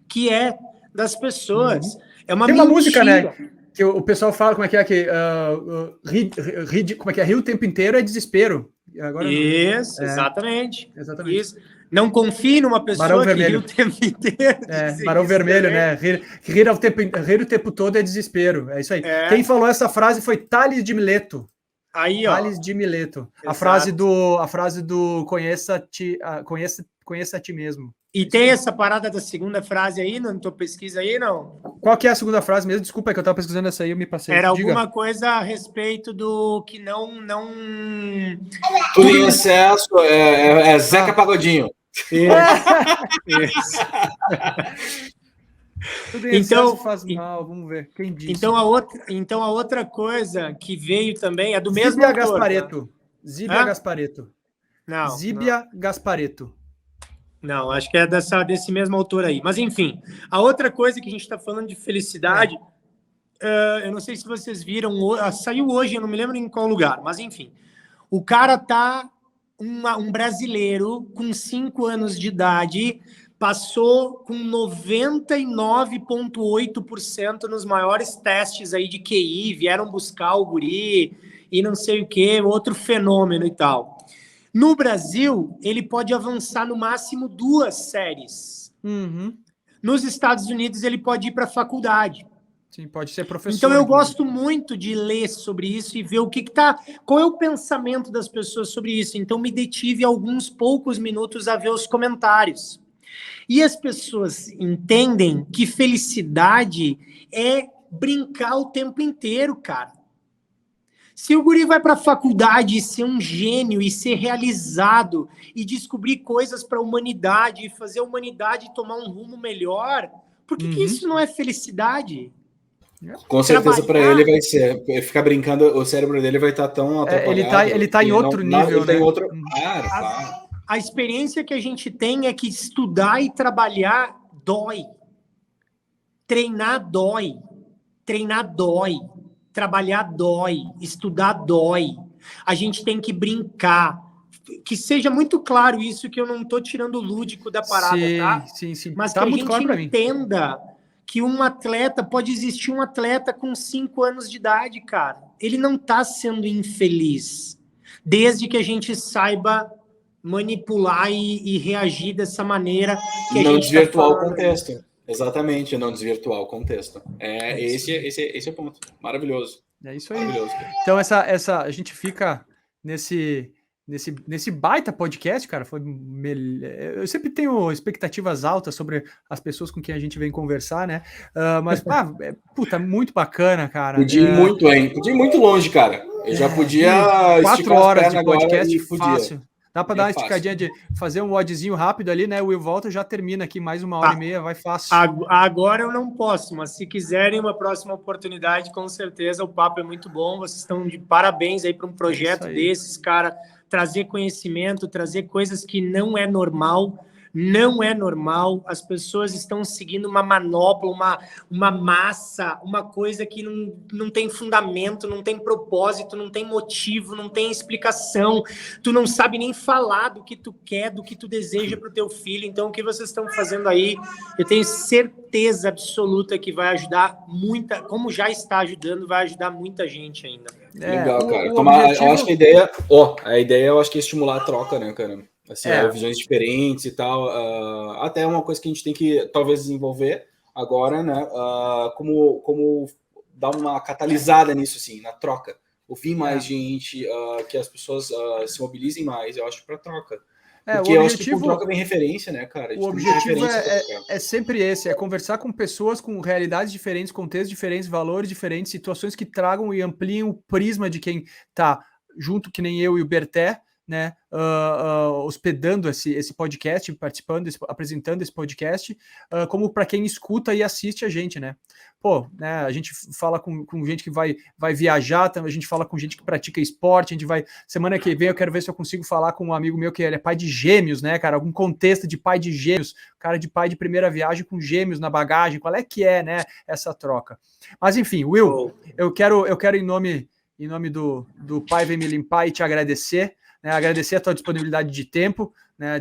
que é das pessoas. É uma tem mentira. Uma música, né? Que o pessoal fala como é que como é que é? Rir o tempo inteiro é desespero. Agora, Isso, exatamente. Exatamente. Isso. Não confie numa pessoa que ri o tempo inteiro. Barão Vermelho, né? Rir o tempo todo é desespero. É isso aí. Quem falou essa frase foi Tales de Mileto. Aí, ó. Tales de Mileto. A frase do conheça a ti mesmo. E tem essa parada da segunda frase aí na tua pesquisa aí, não? Qual que é a segunda frase mesmo? Desculpa, é que eu estava pesquisando essa aí, eu me passei. Era alguma coisa a respeito do que não... Tudo em excesso é Zeca Pagodinho. Isso. Tudo em excesso faz mal, vamos ver. Quem disse? Então a outra coisa que veio também é do mesmo Zíbia autor. Gasparetto. Zíbia Gasparetto. Não. Zíbia Gasparetto. Não, acho que é desse mesmo autor aí. Mas, enfim, a outra coisa que a gente está falando de felicidade, eu não sei se vocês viram, saiu hoje, eu não me lembro em qual lugar, mas, enfim, o cara tá, um brasileiro com 5 anos de idade, passou com 99,8% nos maiores testes aí de QI, vieram buscar o guri e não sei o que, outro fenômeno e tal. No Brasil, ele pode avançar no máximo 2 séries. Uhum. Nos Estados Unidos, ele pode ir para a faculdade. Sim, pode ser professor. Então, eu gosto muito de ler sobre isso e ver o que tá... Qual é o pensamento das pessoas sobre isso. Então, me detive alguns poucos minutos a ver os comentários. E as pessoas entendem que felicidade é brincar o tempo inteiro, cara. Se o guri vai para a faculdade e ser um gênio e ser realizado e descobrir coisas para a humanidade e fazer a humanidade tomar um rumo melhor, por que isso não é felicidade? Com certeza para ele vai ser. Ficar brincando, o cérebro dele vai estar tão atrapalhado. Ele tá em outro nível, né? A experiência que a gente tem é que estudar e trabalhar dói. Treinar dói. Trabalhar dói, estudar dói. A gente tem que brincar. Que seja muito claro isso, que eu não estou tirando o lúdico da parada, tá? Sim. Mas tá que muito a claro gente entenda que pode existir um atleta com 5 anos de idade, cara. Ele não está sendo infeliz. Desde que a gente saiba manipular e reagir dessa maneira que a gente desvirtuar o contexto. Exatamente, não desvirtuar o contexto. Esse é o ponto. Maravilhoso. É isso aí. Então, a gente fica nesse baita podcast, cara. Eu sempre tenho expectativas altas sobre as pessoas com quem a gente vem conversar, né? Mas, muito bacana, cara. Podia ir muito, hein? Podia ir muito longe, cara. Eu já podia 4 horas de podcast fácil. Dá para dar uma esticadinha fácil. De fazer um oddzinho rápido ali, né? O Will volta, já termina aqui mais 1h30, vai fácil. Agora eu não posso, mas se quiserem uma próxima oportunidade, com certeza o papo é muito bom. Vocês estão de parabéns aí para um projeto desses, cara. Trazer conhecimento, trazer coisas que não é normal. Não é normal, as pessoas estão seguindo uma manopla, uma massa, uma coisa que não tem fundamento, não tem propósito, não tem motivo, não tem explicação, tu não sabe nem falar do que tu quer, do que tu deseja para o teu filho. Então o que vocês estão fazendo aí, eu tenho certeza absoluta que vai ajudar como já está ajudando, vai ajudar muita gente ainda. Legal, cara. Eu acho que a ideia eu acho que é estimular a troca, né, cara? Assim, visões diferentes e tal. Até uma coisa que a gente tem que talvez desenvolver agora, né? Como dar uma catalisada nisso, assim, na troca. Ouvir mais gente, que as pessoas se mobilizem mais, eu acho, para troca. Porque eu acho que com troca vem referência, né, cara? O objetivo é sempre esse, é conversar com pessoas com realidades diferentes, contextos diferentes, valores diferentes, situações que tragam e ampliem o prisma de quem tá junto, que nem eu e o Berté, né, hospedando esse podcast, participando, apresentando esse podcast, como para quem escuta e assiste a gente, né? Pô, né, a gente fala com gente que vai viajar, a gente fala com gente que pratica esporte, a gente vai... Semana que vem eu quero ver se eu consigo falar com um amigo meu que ele é pai de gêmeos, né, cara? Algum contexto de pai de gêmeos, cara de pai de primeira viagem com gêmeos na bagagem, qual é que é, né, essa troca? Mas enfim, Will, eu quero em nome do Pai Vem Me Limpar e te agradecer, né, agradecer a tua disponibilidade de tempo, né,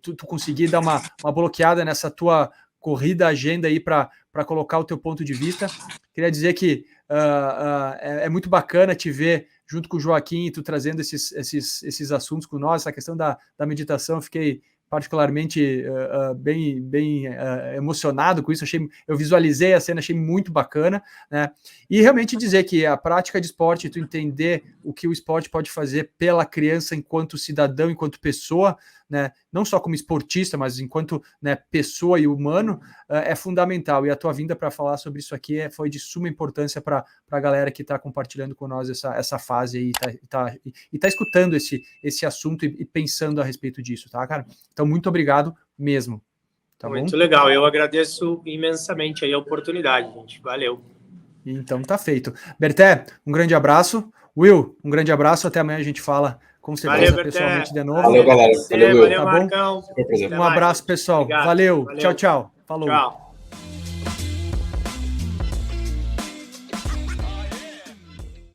tu conseguir dar uma bloqueada nessa tua corrida agenda aí para colocar o teu ponto de vista. Queria dizer que é muito bacana te ver junto com o Joaquim e tu trazendo esses assuntos com nós, essa questão da meditação. Eu fiquei particularmente bem emocionado com isso. Eu visualizei a cena, achei muito bacana, né? E realmente dizer que a prática de esporte, tu entender o que o esporte pode fazer pela criança enquanto cidadão, enquanto pessoa, né? Não só como esportista, mas enquanto, né, pessoa e humano, é fundamental. E a tua vinda para falar sobre isso aqui foi de suma importância para a galera que está compartilhando com nós essa fase aí, e tá escutando esse assunto e pensando a respeito disso, tá, cara? Então, muito obrigado mesmo. Tá muito bom? Legal, eu agradeço imensamente aí a oportunidade, gente. Valeu. Então tá feito. Berté, um grande abraço. Will, um grande abraço. Até amanhã a gente fala com certeza pessoalmente de novo. Valeu, galera. Valeu, tá Marcão. bom? Um abraço, pessoal. Obrigado. Valeu. Tchau, tchau. Falou. Tchau.